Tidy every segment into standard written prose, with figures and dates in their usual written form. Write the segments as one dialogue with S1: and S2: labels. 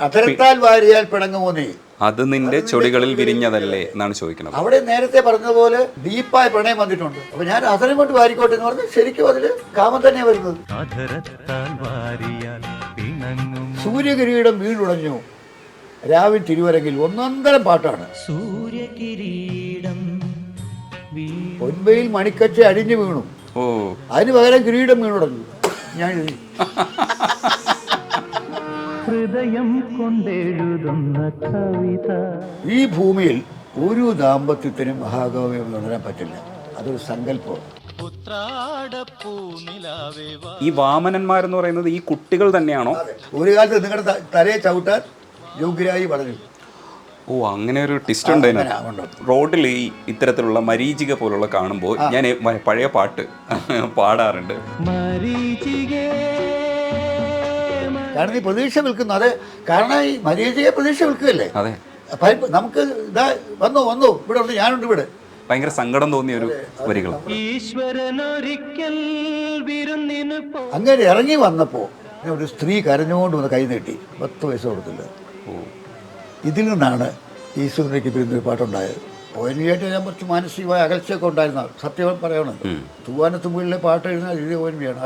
S1: അധരത്താൽ വാരിയാൽ പിണങ്ങുമോ നീ,
S2: അത് നിന്റെ ചൊടികളിൽ വിരിഞ്ഞതല്ലേ എന്നാണ് ചോദിക്കുന്നത്.
S1: അവിടെ നേരത്തെ പറഞ്ഞതുപോലെ ഡീപ്പായ പ്രണയം വന്നിട്ടുണ്ട്. അപ്പൊ ഞാൻ അധരം കൊണ്ട് വാരിക്കോട്ടെ എന്ന് പറഞ്ഞ് ശരിക്കും അതില് കാമം തന്നെയാണ് വരുന്നത്. സൂര്യകിരീടം വീണുടഞ്ഞു രാവിൽ തിരുവരങ്ങിൽ ഒന്നൊന്നരം പാട്ടാണ്. പൊൻവയിൽ മണിക്കച്ച അടിഞ്ഞു വീണു,
S2: ഓ
S1: അതിന് പകരം കിരീടം വീണുടഞ്ഞു. ഞാൻ
S3: ഹൃദയം കൊണ്ടെഴുതുന്ന കവിത.
S1: ഈ ഭൂമിയിൽ ഒരു ദാമ്പത്യത്തിനും മഹാകവ്യം തുടരാൻ പറ്റില്ല. അതൊരു സങ്കല്പം.
S2: ഈ വാമനന്മാരെന്ന് പറയുന്നത് ഈ കുട്ടികൾ തന്നെയാണോ?
S1: ഒരു കാലത്ത് നിങ്ങളുടെ തലയെ ചവിട്ടാൻ യോഗ്യരായി വളരും.
S2: ഓ, അങ്ങനെ ഒരു ട്വിസ്റ്റ് ഉണ്ട് അതിന്. റോഡിൽ ഈ ഇത്തരത്തിലുള്ള മരീചിക പോലുള്ള കാണുമ്പോൾ ഞാൻ പഴയ പാട്ട് പാടാറുണ്ട്.
S1: കാരണം ഈ പ്രതീക്ഷ വിൽക്കുന്നു. അതെ, കാരണം ഈ മരീചിക പ്രതീക്ഷ വിൽക്കുകയല്ലേ.
S2: അതെ,
S1: നമുക്ക് ഇതാ വന്നു വന്നു ഇവിടെ ഉണ്ട്, ഞാനുണ്ട് ഇവിടെ.
S2: ഭയങ്കര സങ്കടം തോന്നിയ ഒരു വരികൾ.
S1: അങ്ങനെ ഇറങ്ങി വന്നപ്പോൾ ഒരു സ്ത്രീ കരഞ്ഞുകൊണ്ട് വന്ന് കൈ നീട്ടി. 10 പൈസ കൊടുത്തില്ല. ഇതിൽ നിന്നാണ് ഈശ്വരനേക്ക് പിരിഞ്ഞൊരു പാട്ടുണ്ടായത്. ഓൻവിയായിട്ട് ഞാൻ കുറച്ച് മാനസികമായ അകൽച്ചയൊക്കെ ഉണ്ടായിരുന്ന സത്യം പറയണം. തൂവാനത്തുമ്പിളിലെ പാട്ട് എഴുതുന്നത് ഓൻവിയാണ്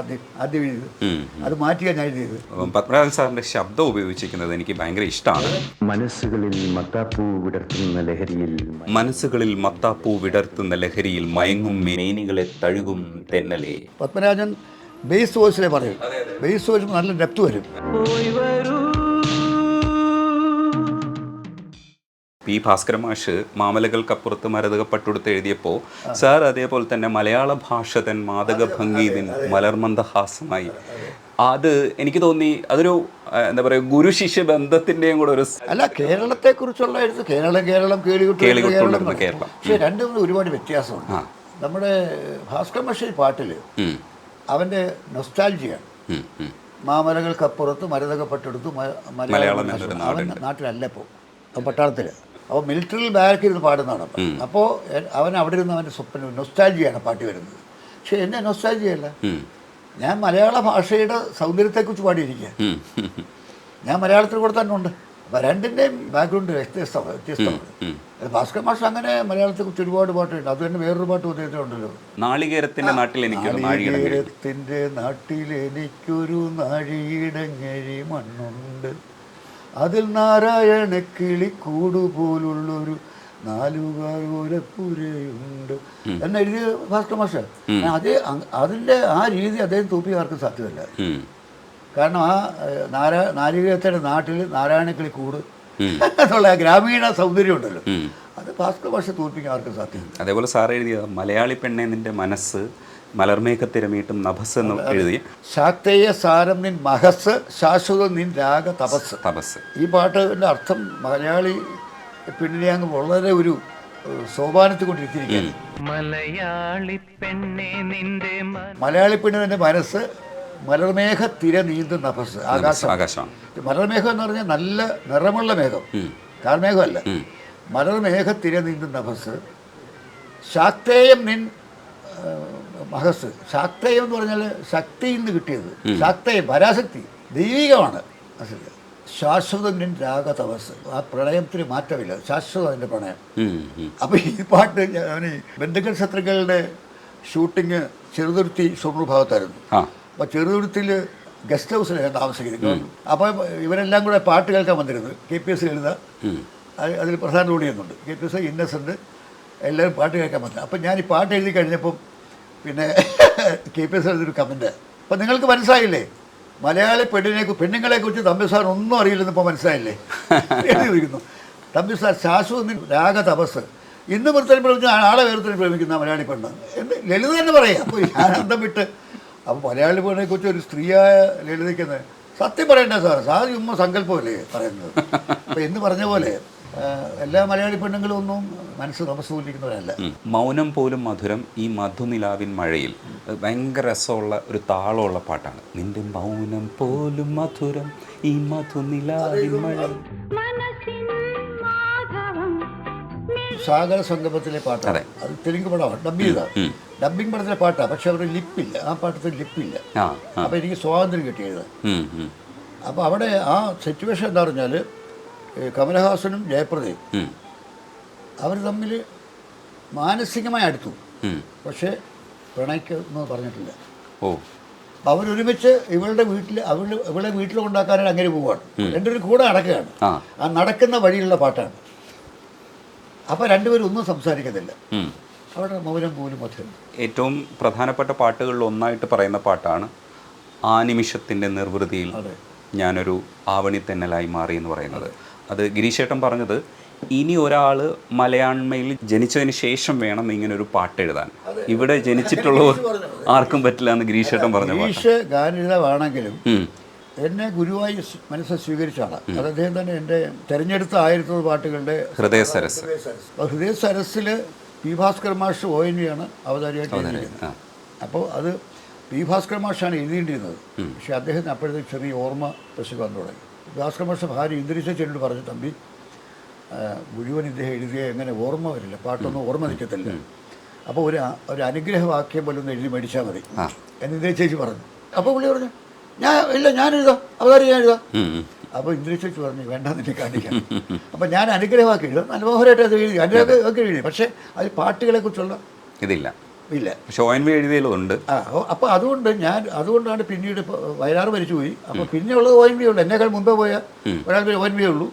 S1: ആദ്യം എഴുതിയത്. അത് മാറ്റിയാണ് ഞാൻ എഴുതിയത്.
S2: പത്മനാഭൻ സാറിന്റെ ശബ്ദം ഉപയോഗിച്ചിരിക്കുന്നത് എനിക്ക് ഭയങ്കര ഇഷ്ടമാണ്.
S4: മനസ്സുകളിൽ മത്താപ്പൂ വിടർത്തുന്ന ലഹരിയിൽ ലഹരിയിൽ മയങ്ങും മേനികളെ തഴുകും തെന്നലേ.
S1: പത്മരാജൻ ബേസ് വോയിസിലെ പറയും. ബേസ് വോയിസ് നല്ല ഡെപ്ത് വരും.
S2: പി ഭാസ്കര മാഷ് മാമലകൾക്കപ്പുറത്ത് മരതകപ്പട്ടുടുത്ത് എഴുതിയപ്പോൾ സാർ അതേപോലെ തന്നെ മലയാള ഭാഷ തൻ മാതക ഭംഗീതിൻ മലർമന്ദഹാസമായി. അത് എനിക്ക് തോന്നി അതൊരു എന്താ പറയുക ഗുരു ശിഷ്യ ബന്ധത്തിന്റെയും കൂടെ ഒരു
S1: അല്ല, കേരളത്തെ കുറിച്ചുള്ള എഴുത്ത് കേരളം
S2: കേരളം.
S1: പക്ഷെ രണ്ടും ഒരുപാട് വ്യത്യാസമുണ്ട്. നമ്മുടെ ഭാസ്കര മാഷ പാട്ടില് അവന്റെ നൊസ്റ്റാൾജിയാണ്. മാമലകൾക്കപ്പുറത്ത് മരതകപ്പട്ടെടുത്ത് മലയാളം അവൻ നാട്ടിലല്ല ഇപ്പോൾ, പട്ടാളത്തില്. അപ്പോൾ മിലിറ്ററിയിൽ ബാരക്കിൽ ഇരുന്ന് പാടുന്നതാണ്. അപ്പോൾ അവൻ അവിടെ ഇരുന്ന് അവൻ്റെ സ്വപ്നം നൊസ്റ്റാൾജിയാണ് പാട്ടി വരുന്നത്. പക്ഷെ എന്നെ നൊസ്റ്റാൾജിയല്ല, ഞാൻ മലയാള ഭാഷയുടെ സൗന്ദര്യത്തെക്കുറിച്ച് പാടിയിരിക്കുക. ഞാൻ മലയാളത്തിൽ കൂടെ തന്നെ ഉണ്ട്. അപ്പോൾ രണ്ടിൻ്റെയും ബാക്ക്ഗ്രൗണ്ട് വ്യത്യസ്തമാണ്. ഭാസ്കർ മാഷ് അങ്ങനെ മലയാളത്തെക്കുറിച്ച് ഒരുപാട് പാട്ടുണ്ട്. അത് തന്നെ വേറൊരു പാട്ട് ഉദ്ദേശിച്ചിട്ടുണ്ടല്ലോ,
S2: നാളികേരത്തിൻ്റെ നാട്ടിൽ
S1: എനിക്കൊരു നാഴിയിടങ്ങഴി മണ്ണുണ്ട്, അതിൽ നാരായണ കിളി കൂടുപോലുള്ളൊരു 4 കാൽപുരയുണ്ട് എന്നെഴുതിയ ഭാസ്കർ മാഷ്. അതിൻ്റെ ആ രീതി അദ്ദേഹം തൂപ്പി ആർക്കും സാധ്യമല്ല. കാരണം ആ നാരികേരത്തിൻ്റെ നാട്ടിൽ നാരായണക്കിളി കൂട് എന്നുള്ള ഗ്രാമീണ സൗന്ദര്യം ഉണ്ടല്ലോ, അത് ഭാസ്കർ മാഷ് തോൽപ്പിക്കാൻ ആർക്കും സാധ്യമല്ല.
S2: അതേപോലെ സാർ എഴുതിയ മലയാളി പെണ്ണെ നിന്റെ മനസ്സ് മലർമേഘത്തിരമീട്ടും നഭസ് എന്ന് എഴുതി.
S1: ശാക്തേയ സാരം നിൻ മഹസ് ശാശ്വതം നിൻ രാഗ തപസ്. ഈ പാട്ടിൻ്റെ അർത്ഥം മലയാളി പെണ്ണിനെ അങ്ങ് വളരെ ഒരു സോപാനത്തിൽ കൊണ്ടിരിക്കുകയാണ്. മലയാളി പെണ്ണിന്റെ മനസ്സ് മലർമേഘ തിര നീന്തും നഭസ്, ആകാശം. മലർമേഘം എന്ന് പറഞ്ഞാൽ നല്ല നിറമുള്ള മേഘം, കാർമേഘമല്ല. മലർമേഘ തിര നീന്തും നഭസ്. ശാക്തേയം നിൻ മഹസ്. ശാക്തേയം എന്ന് പറഞ്ഞാൽ ശക്തിയിൽ നിന്ന് കിട്ടിയത്. ശാക്തേയം പരാശക്തി ദൈവികമാണ്. ശാശ്വതം നിൻ രാഗ തപസ്. ആ പ്രണയത്തിന് മാറ്റമില്ല, ശാശ്വതം അതിൻ്റെ പ്രണയം. അപ്പം ഈ പാട്ട് ഞാൻ ബന്ധുക്കൾ ശത്രുക്കളുടെ ഷൂട്ടിങ് ചെറുതുരുത്തി ഷൊർണൂർ ഭാഗത്തായിരുന്നു. അപ്പോൾ ചെറുതുരുത്തിയിൽ ഗസ്റ്റ് ഹൗസിലാണ് താമസിക്കുന്നത്. അപ്പോൾ ഇവരെല്ലാം കൂടെ പാട്ട് കേൾക്കാൻ വന്നിരുന്നത്. KPS ലളിത, അതിൽ പ്രധാന റോഡി ചെയ്യുന്നുണ്ട്, KPS ഇന്നസെൻ്റ്, എല്ലാവരും പാട്ട് കേൾക്കാൻ വന്നത്. അപ്പം ഞാൻ ഈ പാട്ട് എഴുതി കഴിഞ്ഞപ്പം പിന്നെ KPS എഴുതിയൊരു കമൻറ്റ്, അപ്പം നിങ്ങൾക്ക് മനസ്സിലായില്ലേ മലയാളി പെണ്ണുങ്ങളെക്കുറിച്ച് തമ്പി സാർ ഒന്നും അറിയില്ലെന്ന് ഇപ്പോൾ മനസ്സിലായില്ലേ എഴുതിയിരിക്കുന്നു. തമ്പി സാർ ശാശ്വത രാഗ തപസ്. ഇന്ന് വൃത്തനും പ്രേമിച്ച ആളെ വേർത്തനും പ്രേമിക്കുന്ന മലയാളി പെണ്ണ് എന്ന് ലളിത തന്നെ പറയാം. അപ്പോൾ ആനന്ദം വിട്ട് അപ്പോൾ മലയാളി പെണ്ണിനെക്കുറിച്ച് ഒരു സ്ത്രീയായ ലളിതയ്ക്കുന്നത് സത്യം പറയണ്ട സാർ ചുമ്മാ സങ്കല്പമല്ലേ പറയുന്നത്. അപ്പോൾ എന്ന് പറഞ്ഞ പോലെ എല്ലാ മലയാളി പെണ്ണുങ്ങളും ഒന്നും മനസ്സ് തപസ്സൂലിക്കുന്നവരല്ല.
S2: മൗനം പോലും മധുരം ഈ മധുനിലാവിൻ മഴയിൽ ഭയങ്കര രസമുള്ള ഒരു താളമുള്ള പാട്ടാണ്. നിന്റെ മൗനം പോലും മധുരം ഈ മധുനിലാവിൻ മഴയിൽ.
S1: സാഗര സംഗമത്തിലെ പാട്ടാണ്. അത് തെലുങ്ക് പടമാണ്, ഡബ് ചെയ്ത ഡബിങ് പടത്തിലെ പാട്ടാണ്. പക്ഷെ അവരുടെ ലിപ്പില്ല, ആ പാട്ടത്തിൽ ലിപ്പില്ല. അപ്പോൾ എനിക്ക് സ്വാതന്ത്ര്യം കിട്ടിയത്. അപ്പോൾ അവിടെ ആ സിറ്റുവേഷൻ എന്താ പറഞ്ഞാൽ കമലഹാസനും ജയപ്രദയും അവർ തമ്മിൽ മാനസികമായി അടുത്തു, പക്ഷേ പ്രണയിക്കെന്ന് പറഞ്ഞിട്ടില്ല. അവരൊരുമിച്ച് ഇവളുടെ വീട്ടിൽ ഇവളെ വീട്ടിൽ കൊണ്ടാക്കാനായിട്ട് അങ്ങനെ പോവുകയാണ്. രണ്ടുപേരും കൂടെ നടക്കുകയാണ്. ആ നടക്കുന്ന വഴിയിലുള്ള പാട്ടാണ്. അപ്പോൾ രണ്ടുപേരും ഒന്നും സംസാരിക്കുന്നില്ല. അവിടെ മൗനം പോലും മധുരം.
S2: ഏറ്റവും പ്രധാനപ്പെട്ട പാട്ടുകളിൽ ഒന്നായിട്ട് പറയുന്ന പാട്ടാണ് ആ നിമിഷത്തിൻ്റെ നിർവൃതിയിൽ ഞാനൊരു ആവണി തെന്നലായി മാറി എന്ന് പറയുന്നത്. അത് ഗിരീശേട്ടൻ പറഞ്ഞത് ഇനി ഒരാൾ മലയാണ്മയിൽ ജനിച്ചതിന് ശേഷം വേണം ഇങ്ങനെ ഒരു പാട്ട് എഴുതാൻ, ഇവിടെ ജനിച്ചിട്ടുള്ളവർ ആർക്കും പറ്റില്ല എന്ന് ഗിരീശേട്ടൻ പറഞ്ഞു.
S1: ഗിരീഷ് ഗാനരചയിതാവാണെങ്കിലും എന്നെ ഗുരുവായി മനസ്സിൽ സ്വീകരിച്ചാണ്. അത് അദ്ദേഹം തന്നെ എൻ്റെ തിരഞ്ഞെടുത്ത 1000 പാട്ടുകളുടെ
S2: ഹൃദയ സരസ്.
S1: ഹൃദയ സരസിൽ പി ഭാസ്കർ മാഷ് ONV ആണ് അവതാരിയായിട്ട് എഴുതിയിരുന്നത്. അപ്പോൾ അത് പി ഭാസ്കർ മാഷാണ് എഴുതിയിരുന്നത്. പക്ഷേ അദ്ദേഹത്തിന് അപ്പോഴത്തേക്ക് ചെറിയ ഓർമ്മ പ്രശ്നം വന്നു തുടങ്ങി. ഭാസ്കർ മാഷ് ഭാര്യ ഇന്ദ്രിച്ചേച്ചിയോട് പറഞ്ഞു, തമ്പി മുഴുവൻ ഇദ്ദേഹം എഴുതിയ എങ്ങനെ ഓർമ്മ വരില്ല, പാട്ടൊന്നും ഓർമ്മ നിൽക്കത്തില്ല. അപ്പോൾ ഒരു അനുഗ്രഹവാക്യം പോലെ ഒന്ന് എഴുതി മേടിച്ചാൽ മതി എന്ന് ഇന്ദ്രിച്ചേച്ചി പറഞ്ഞു. അപ്പോൾ പുള്ളി പറഞ്ഞു, ഞാൻ എഴുതാം, അവതാരം ഞാൻ എഴുതാം. അപ്പോൾ ഇന്ദ്രിച്ചേച്ചി പറഞ്ഞു, വേണ്ട നിന്നെ കാണിക്കാം. അപ്പോൾ ഞാൻ അനുഗ്രഹവാക്യം എഴുതാം, മനോഹരമായിട്ട് അത് എഴുതി, അനുഗ്രഹമൊക്കെ എഴുതി. പക്ഷേ അത് പാട്ടുകളെ കുറിച്ചുള്ള
S2: ഇതില്ല.
S1: പക്ഷെ
S2: ONV എഴുതിയതുണ്ട്.
S1: അപ്പോൾ അതുകൊണ്ടാണ് പിന്നീട് വയലാർ മരിച്ചുപോയി. അപ്പോൾ പിന്നെ ഉള്ളത് ONV ഉള്ളൂ. എന്നേക്കാൾ മുമ്പേ പോയ ഒരാൾ ONV ഉള്ളൂ.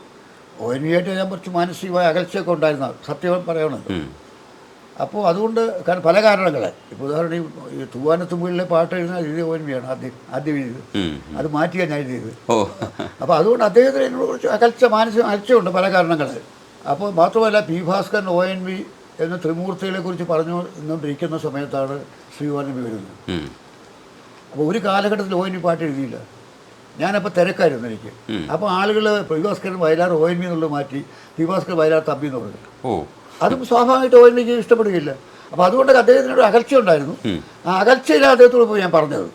S1: ONV ആയിട്ട് ഞാൻ കുറച്ച് മാനസികമായ അകൽച്ചയൊക്കെ ഉണ്ടായിരുന്ന സത്യം പറയണത്. അപ്പോൾ അതുകൊണ്ട് പല കാരണങ്ങളെ ഇപ്പോൾ ഉദാഹരണം ഈ തൂവാനത്തുമ്പിളിലെ പാട്ട് എഴുതിയ ONV ആണ് ആദ്യം എഴുതിയത്. അത് മാറ്റിയാണ് ഞാൻ എഴുതിയത്. അപ്പോൾ അതുകൊണ്ട് അദ്ദേഹത്തിന് എന്നോട് കുറച്ച് മാനസിക അകൽച്ചയുണ്ട് പല കാരണങ്ങൾ. അപ്പോൾ മാത്രമല്ല പി ഭാസ്കരൻ ONV എന്ന ത്രിമൂർത്തികളെ കുറിച്ച് പറഞ്ഞു നിന്നുകൊണ്ടിരിക്കുന്ന സമയത്താണ് ശ്രീവാനബി വരുന്നത്. അപ്പോൾ ഒരു കാലഘട്ടത്തിൽ ONV പാട്ട് എഴുതിയില്ല. ഞാനപ്പോൾ തിരക്കായിരുന്നു എനിക്ക്. അപ്പോൾ ആളുകൾ പി ഭാസ്കരൻ വയലാർ ONV എന്നുള്ളത് മാറ്റി പി ഭാസ്കരൻ വയലാർ തമ്പി എന്ന് പറഞ്ഞു. അതും സ്വാഭാവികമായിട്ട് ONVക്ക് ഇഷ്ടപ്പെടുകയില്ല. അപ്പോൾ അതുകൊണ്ട് അദ്ദേഹത്തിനൊരു അകൽച്ച ഉണ്ടായിരുന്നു. ആ അകൽച്ചയിലാണ് അദ്ദേഹത്തോട് പോയി ഞാൻ പറഞ്ഞത്.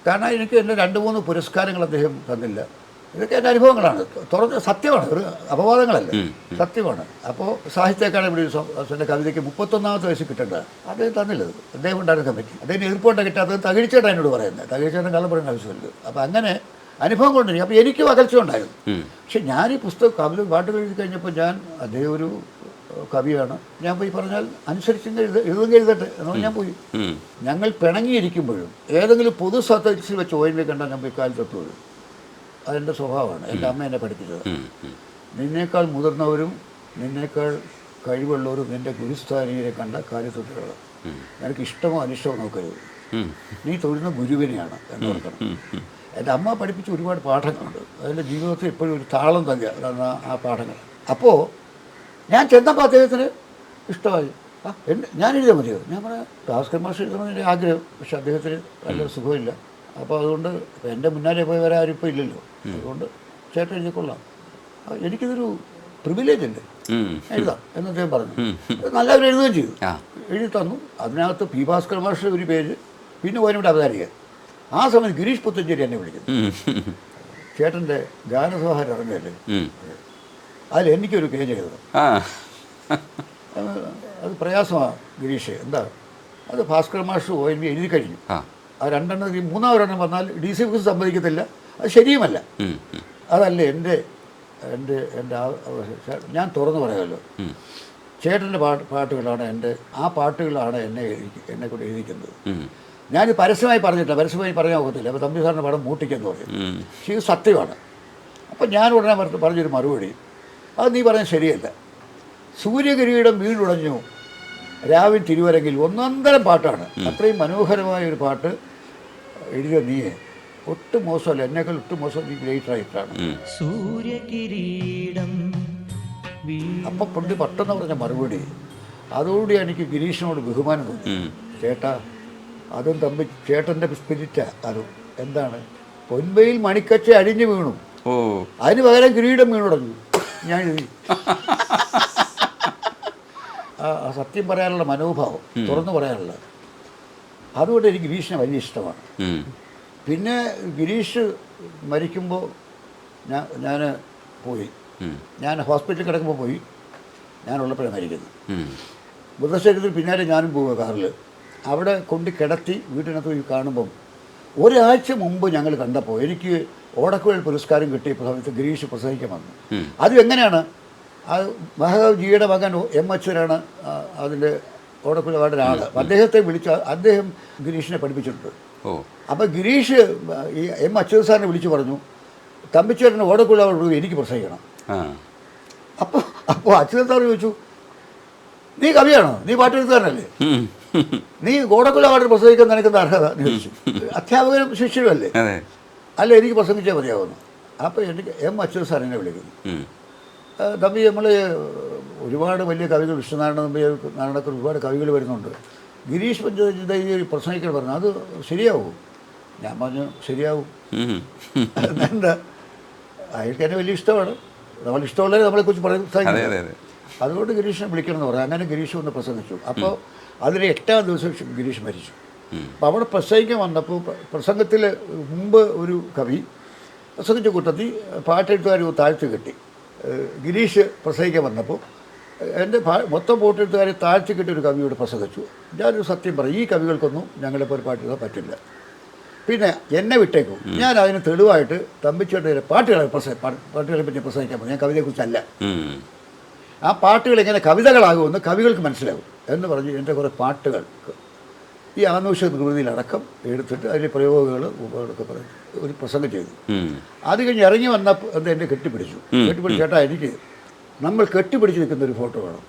S1: കാരണം എനിക്ക് എൻ്റെ 2-3 പുരസ്കാരങ്ങൾ അദ്ദേഹം തന്നില്ല. ഇതൊക്കെ എൻ്റെ അനുഭവങ്ങളാണ്, തുറന്ന് സത്യമാണ്, ഒരു അപവാദങ്ങളല്ല, സത്യമാണ്. അപ്പോൾ സാഹിത്യ അക്കാദമിയുടെ എൻ്റെ കവിതയ്ക്ക് 31ാമത്തെ വയസ്സിൽ കിട്ടേണ്ടത് അദ്ദേഹം തന്നില്ലത്. അദ്ദേഹം ഉണ്ടായിരുന്ന കമ്മിറ്റി അദ്ദേഹം എതിർപ്പുണ്ട് കിട്ടാത്തത് തകഴിച്ചേട്ടാ എന്നോട് പറയുന്നത്. തകഴിച്ചേട്ടൻ കള്ളം പറയേണ്ട ആവശ്യമില്ല. അപ്പോൾ അങ്ങനെ അനുഭവം കൊണ്ടുവരും. അപ്പോൾ എനിക്കും അകൽച്ച ഉണ്ടായിരുന്നു. പക്ഷെ ഞാൻ ഈ കവിത പാട്ടുകൾ എഴുതി കഴിഞ്ഞപ്പോൾ അദ്ദേഹം ഒരു കവിയാണ്, ഞാൻ പോയി പറഞ്ഞാൽ അനുസരിച്ചെങ്കിൽ എഴുതുമെങ്കിൽ എഴുതട്ടെ എന്നാൽ ഞാൻ പോയി. ഞങ്ങൾ പിണങ്ങിയിരിക്കുമ്പോഴും ഏതെങ്കിലും പൊതു സദസ്സിൽ വെച്ച് ONV കണ്ടാൽ ഞാൻ പോയി കാലിൽ തൊട്ട് വരും. അതെൻ്റെ സ്വഭാവമാണ്. എൻ്റെ അമ്മ എന്നെ പഠിപ്പിച്ചത്. നിന്നേക്കാൾ മുതിർന്നവരും നിന്നേക്കാൾ കഴിവുള്ളവരും നിൻ്റെ ഗുരുസ്ഥാനീയരെ കണ്ട കാലിൽ തൊട്ടുകൾ. എനിക്ക് ഇഷ്ടമോ അനിഷ്ടമോ നോക്കരുത്, നീ തൊഴുന്ന ഗുരുവിനെയാണ് എന്ന് ഓർക്കണം. എൻ്റെ അമ്മ പഠിപ്പിച്ച ഒരുപാട് പാഠങ്ങളുണ്ട്. അതിൻ്റെ ജീവിതത്തിൽ എപ്പോഴും ഒരു താളം തന്നെയാണ് ആ പാഠങ്ങൾ. അപ്പോൾ ഞാൻ ചെന്നപ്പോൾ അദ്ദേഹത്തിന് ഇഷ്ടമായി. ഞാൻ എഴുതാൻ മതിയോ? ഞാൻ പറയാം ഭാസ്കർ മാഷ് എഴുതണമെന്ന് എൻ്റെ ആഗ്രഹം. പക്ഷെ അദ്ദേഹത്തിന് നല്ല സുഖമില്ല. അപ്പോൾ അതുകൊണ്ട് എൻ്റെ മുന്നാലെ പോയി വരാൻ ആരും ഇപ്പോൾ ഇല്ലല്ലോ. അതുകൊണ്ട് ചേട്ടൻ എഴുതിക്കൊള്ളാം, എനിക്കിതൊരു പ്രിവിലേജ് അല്ലേ, എഴുതാം എന്ന് അദ്ദേഹം പറഞ്ഞു. നല്ലവരും എഴുതുകയും ചെയ്തു, എഴുതി തന്നു. അതിനകത്ത് പി ഭാസ്കർ മാഷ് ഒരു പേര്, പിന്നെ ONVയുടെ അവതാരിക. ആ സമയത്ത് ഗിരീഷ് പുത്തഞ്ചേരി എന്നെ വിളിക്കുന്നു. ചേട്ടൻ്റെ ഗാനസഹാരം ഇറങ്ങിയല്ലേ, അതിൽ എനിക്കൊരു പേജ് എഴുതണം. അത് പ്രയാസമാണ് ഗിരീഷ്. എന്താ അത് ഭാസ്കർ മാഷ് ONV എഴുതി കഴിഞ്ഞു. ആ 2 മൂന്നാമതൊരെണ്ണം വന്നാൽ DC ബുക്സ് സമ്മതിക്കത്തില്ല, അത് ശരിയുമല്ല. അതല്ലേ എൻ്റെ ഞാൻ തുറന്നു പറയാമല്ലോ, ചേട്ടൻ്റെ പാട്ടുകളാണ് ആ പാട്ടുകളാണ് എന്നെ കൊണ്ട് എഴുതിക്കുന്നത്. ഞാൻ പരസ്യമായി പറഞ്ഞിട്ടില്ല, പരസ്യമായി പറയാൻ ഒക്കത്തില്ല. അപ്പോൾ തമ്പി സാറിൻ്റെ പടം മൂട്ടിക്കെന്ന് പറയും. പക്ഷേ ഇത് സത്യമാണ്. അപ്പം ഞാൻ ഉടനെ പറഞ്ഞൊരു മറുപടി, അത് നീ പറയാൻ ശരിയല്ല. സൂര്യകിരീടം വീടുടഞ്ഞു രാവിൻ തിരുവരങ്ങിൽ ഒന്നൊന്നരം പാട്ടാണ്. അത്രയും മനോഹരമായ ഒരു പാട്ട് എഴുതിയ നീയെ ഒട്ടും മോശമല്ല, എന്നേക്കാൾ ഒട്ടും മോശം നീ ഗ്രേറ്റ് റൈറ്ററാണ്.
S3: സൂര്യകിരീടം
S1: അപ്പം പണ്ട് പെട്ടെന്ന് പറഞ്ഞ മറുപടി, അതോടുകൂടി എനിക്ക് ഗിരീഷിനോട് ബഹുമാനം തോന്നി. ചേട്ടാ അതും തമ്മിൽ ചേട്ടൻ്റെ സ്പിരിറ്റാ. അതും എന്താണ്, പൊൻവയിൽ മണിക്കച്ച അഴിഞ്ഞു വീണു, അതിന് പകരം കിരീടം വീണുടഞ്ഞു. ഞാൻ എഴുതി. സത്യം പറയാനുള്ള മനോഭാവം, തുറന്നു പറയാനുള്ള, അതുകൊണ്ട് എനിക്ക് ഗിരീഷിനെ വലിയ ഇഷ്ടമാണ്. പിന്നെ ഗിരീഷ് മരിക്കുമ്പോൾ ഞാൻ പോയി, ഞാൻ ഹോസ്പിറ്റലിൽ കിടക്കുമ്പോൾ പോയി, ഞാനുള്ളപ്പോഴാണ് മരിക്കുന്നത്. മൃതശരീരത്തിൽ പിന്നാലെ ഞാനും പോവുക കാറിൽ. അവിടെ കൊണ്ട് കിടത്തി വീട്ടിനകത്ത് പോയി കാണുമ്പം ഒരാഴ്ച മുമ്പ് ഞങ്ങൾ കണ്ടപ്പോൾ എനിക്ക് ഓടക്കുഴൽ പുരസ്കാരം കിട്ടിയ സമയത്ത് ഗിരീഷ് പ്രസംഗിക്കാൻ വന്നു. അതും എങ്ങനെയാണ്, അത് മഹാകവി ജിയുടെ മകൻ എം അച്യുതനാണ് അതിൻ്റെ ഓടക്കുഴൽ അവാർഡിൻ്റെ ആൾ. അദ്ദേഹത്തെ വിളിച്ച് അദ്ദേഹം ഗിരീഷിനെ പഠിപ്പിച്ചിട്ടുണ്ട്. അപ്പോൾ ഗിരീഷ് ഈ എം അച്യുത സാറിനെ വിളിച്ച് പറഞ്ഞു, തമ്പിച്ചേട്ടന് ഓടക്കുഴൽ അവാർഡ് എനിക്ക് പ്രസംഗിക്കണം. അപ്പോൾ അച്യുതൻ സാർ ചോദിച്ചു, നീ കവിയാണോ, നീ പാട്ടെഴുത്തുകാരനല്ലേ, നീ ഓടക്കുഴൽ അവാർഡ് പ്രസംഗിക്കാൻ നിനക്ക് അർഹത എന്ന് ചോദിച്ചു. അധ്യാപകരും ശിഷ്യരും അല്ലേ, അല്ല എനിക്ക് പ്രസംഗിച്ചാൽ മതിയാവുന്നു. അപ്പോൾ എനിക്ക് എം അച്യുത സാർ എന്നെ വിളിക്കുന്നു, തമ്പി നമ്മൾ ഒരുപാട് വലിയ കവികൾ, വിഷ്ണുനാരായണ തമ്പി നാരായണക്ക് ഒരുപാട് കവികൾ വരുന്നുണ്ട്, ഗിരീഷ് പഞ്ചായത്ത് ഈ പ്രസംഗിക്കാൻ പറഞ്ഞു, അത് ശരിയാവും? ഞാൻ പറഞ്ഞു ശരിയാവും. എന്താ, അയാൾക്ക് എന്നെ വലിയ ഇഷ്ടമാണ്, നമ്മൾ ഇഷ്ടമുള്ളത് നമ്മളെക്കുറിച്ച് പറയുന്നത്, അതുകൊണ്ട് ഗിരീഷിനെ വിളിക്കണം എന്ന് പറഞ്ഞു. അങ്ങനെ ഗിരീഷ് ഒന്ന് പ്രസംഗിച്ചു. അപ്പോൾ അതിന് 8ാം ദിവസം ഗിരീഷ് മരിച്ചു. അപ്പോൾ അവിടെ പ്രസംഗിക്കാൻ വന്നപ്പോൾ പ്രസംഗത്തിൽ മുമ്പ് ഒരു കവി പ്രസംഗിച്ച കൂട്ടത്തിൽ പാട്ടെഴുത്തുകാർ താഴ്ത്തി കെട്ടി. ഗിരീഷ് പ്രസംഗിക്കാൻ വന്നപ്പോൾ എൻ്റെ മൊത്തം പാട്ടെഴുത്തുകാരെ താഴ്ത്തി കെട്ടി ഒരു കവിയോട് പ്രസംഗിച്ചു. ഞാനൊരു സത്യം പറയും, ഈ കവികൾക്കൊന്നും ഞങ്ങളെപ്പോൾ ഒരു പാട്ട് എഴുതാൻ പറ്റില്ല, പിന്നെ എന്നെ വിട്ടേക്കും. ഞാൻ അതിന് തെളിവായിട്ട് തമ്പിച്ചേട്ടൻ്റെ പാട്ടുകളെ പറ്റി പ്രസംഗിക്കാൻ പോകും, ഞാൻ കവിതയെക്കുറിച്ചല്ല. ആ പാട്ടുകൾ എങ്ങനെ കവിതകളാകുമെന്ന് കവികൾക്ക് മനസ്സിലാകും എന്ന് പറഞ്ഞ് എൻ്റെ കുറേ പാട്ടുകൾ ഈ ആഘോഷ നിർവൃതിയിലടക്കം എടുത്തിട്ട് അതിൻ്റെ പ്രയോഗങ്ങൾ ഉപയോഗങ്ങളൊക്കെ പറഞ്ഞ് ഒരു പ്രസംഗം ചെയ്തു. അത് കഴിഞ്ഞ് ഇറങ്ങി വന്നപ്പോൾ അത് എന്നെ കെട്ടിപ്പിടിച്ചു. ചേട്ടാ എനിക്ക് നമ്മൾ കെട്ടിപ്പിടിച്ച് നിൽക്കുന്ന ഒരു ഫോട്ടോ വേണം.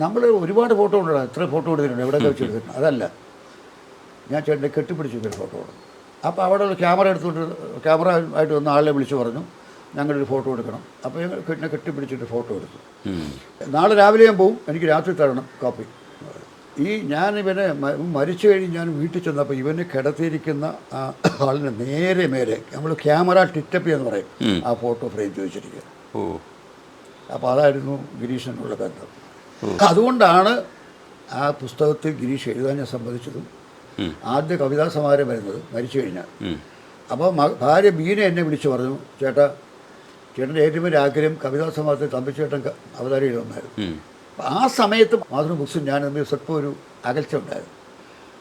S1: നമ്മൾ ഒരുപാട് ഫോട്ടോ ഉണ്ടോ, എത്ര ഫോട്ടോ എടുത്തിട്ടുണ്ട്, എവിടെയൊക്കെ വെച്ചെടുത്തിട്ടുണ്ട്, അതല്ല, ഞാൻ ചേട്ടനെ കെട്ടിപ്പിടിച്ച് നിൽക്കുന്ന ഫോട്ടോ വേണം. അപ്പോൾ അവിടെ ക്യാമറ എടുത്തുകൊണ്ട് ക്യാമറ ആയിട്ട് വന്ന ആളെ വിളിച്ച് പറഞ്ഞു ഞങ്ങളൊരു ഫോട്ടോ എടുക്കണം. അപ്പോൾ എന്നെ കെട്ടിപ്പിടിച്ചിട്ട് ഫോട്ടോ എടുത്തു. നാളെ രാവിലെ ഞാൻ പോവും, എനിക്ക് രാത്രി തരണം കോപ്പി. ഞാൻ ഇവനെ മരിച്ചു കഴിഞ്ഞ് ഞാൻ വീട്ടിൽ ചെന്നപ്പോൾ ഇവനെ കിടത്തിയിരിക്കുന്ന ആ ആളിന് നേരെ മേലെ നമ്മൾ ക്യാമറ ടിറ്റപ്പ് എന്ന് പറയും, ആ ഫോട്ടോ ഫ്രെയിം ചോദിച്ചിരിക്കുക. അപ്പോൾ അതായിരുന്നു ഗിരീഷിനുള്ള ബന്ധം. അതുകൊണ്ടാണ് ആ പുസ്തകത്തിൽ ഗിരീഷ് എഴുതാൻ ഞാൻ സമ്മതിച്ചതും ആദ്യ കവിതാ സമാഹാരം വരുന്നത് മരിച്ചു കഴിഞ്ഞാൽ. അപ്പോൾ ഭാര്യ ബീന എന്നെ വിളിച്ചു പറഞ്ഞു, ചേട്ടൻ്റെ ഏറ്റവും വലിയ ആഗ്രഹം കവിതാ സമാഹാരത്തിൽ തമ്പിച്ചേട്ടൻ അവതാരം എഴുതുന്നായിരുന്നു. ആ സമയത്ത് മാതൃഭൂമി ബുക്സിൽ ഞാൻ സ്വല്പം ഒരു അകൽച്ച ഉണ്ടായിരുന്നു.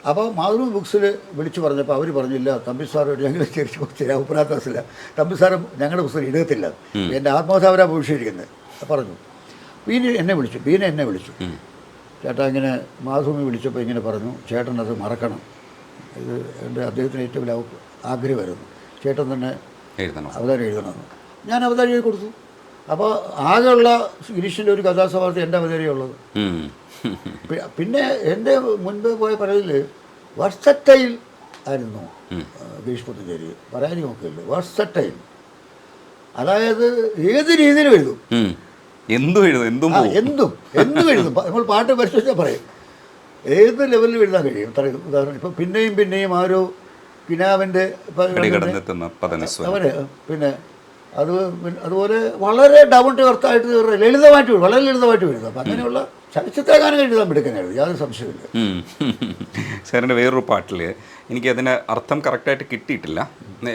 S1: അപ്പോൾ മാതൃഭൂമി ബുക്സിൽ വിളിച്ചു പറഞ്ഞപ്പോൾ അവർ പറഞ്ഞില്ല, തമ്പി സാറോട് ഞങ്ങൾ ചെറിയ അഭിപ്രായത്തില്ല, തമ്പി സാറ് ഞങ്ങളുടെ പുസ്തകം എഴുതത്തില്ല, എൻ്റെ ആത്മകഥാവരാ ഭവിഷ്യരിക്കുന്നത് പറഞ്ഞു. ബീന എന്നെ വിളിച്ചു, ചേട്ടാ ഇങ്ങനെ മാതൃഭൂമി വിളിച്ചപ്പോൾ ഇങ്ങനെ പറഞ്ഞു, ചേട്ടൻ അത് മറക്കണം, ഇത് എൻ്റെ അദ്ദേഹത്തിന് ഏറ്റവും വലിയ ആഗ്രഹമായിരുന്നു, ചേട്ടൻ തന്നെ അവതാരം എഴുതണമെന്ന്. ഞാൻ അവതാരം എഴുതി കൊടുത്തു. അപ്പോൾ ആകെയുള്ള ഗിരീഷിൻ്റെ ഒരു കഥാസമാഹാരത്തിൽ എൻ്റെ അവതാരമേ ഉള്ളത്. പിന്നെ എൻ്റെ മുൻപ് പോയ പറയിൽ വർസറ്റൈൽ ആയിരുന്നു ഗിരീഷ് പുത്തഞ്ചേരി, പറയാൻ നോക്കില്ല, വർസറ്റൈൽ, അതായത് ഏത് രീതിയിലും എഴുതും, എന്തും എഴുതും. നമ്മൾ പാട്ട് പരിശോധിച്ചാൽ പറയും ഏത് ലെവലിലും എഴുതാൻ കഴിയും. ഉദാഹരണം ഇപ്പം പിന്നെയും ആരോ കിനാവിൻ്റെ അവരെ പിന്നെ അതുപോലെ വളരെ ഡൗൺ ടു എർത്തായിട്ട് വളരെ ലളിതമായിട്ട് എഴുതും. അപ്പം അങ്ങനെയുള്ള ചലച്ചിത്ര ഗാനം എഴുതാൻ എടുക്കാനായിരുന്നു, യാതൊരു സംശയമില്ല.
S2: സാറിൻ്റെ വേറൊരു പാട്ടിൽ എനിക്ക് അതിന് അർത്ഥം കറക്റ്റായിട്ട് കിട്ടിയിട്ടില്ല,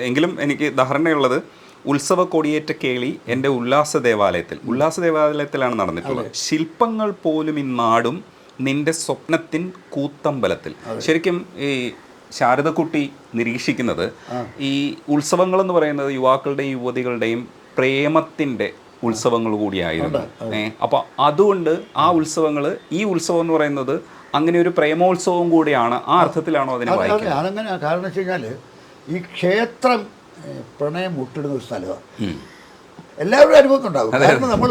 S2: എങ്കിലും എനിക്ക് ധാരണയുള്ളത് ഉത്സവ കൊടിയേറ്റ കേളി എൻ്റെ ഉല്ലാസ ദേവാലയത്തിലാണ് നടന്നിട്ടുള്ളത്. ശില്പങ്ങൾ പോലും ഇന്നാടും നിന്റെ സ്വപ്നത്തിൻ കൂത്തമ്പലത്തിൽ. ശരിക്കും ഈ ശാരദക്കുട്ടി നിരീക്ഷിക്കുന്നത് ഈ ഉത്സവങ്ങളെന്ന് പറയുന്നത് യുവാക്കളുടെയും യുവതികളുടെയും പ്രേമത്തിൻ്റെ ഉത്സവങ്ങൾ കൂടിയായിരുന്നു. അപ്പോൾ അതുകൊണ്ട് ആ ഉത്സവങ്ങൾ, ഈ ഉത്സവം എന്ന് പറയുന്നത് അങ്ങനെ ഒരു പ്രേമോത്സവം കൂടിയാണ്. ആ അർത്ഥത്തിലാണോ അതിനെ വായിക്കുന്നത്?
S1: അതങ്ങനെ, കാരണം വെച്ച് കഴിഞ്ഞാൽ ഈ ക്ഷേത്രം പ്രണയം മുട്ടിടുന്ന ഒരു സ്ഥലമാണ്. എല്ലാവരും അനുഭവത്തുണ്ടാകും. കാരണം നമ്മൾ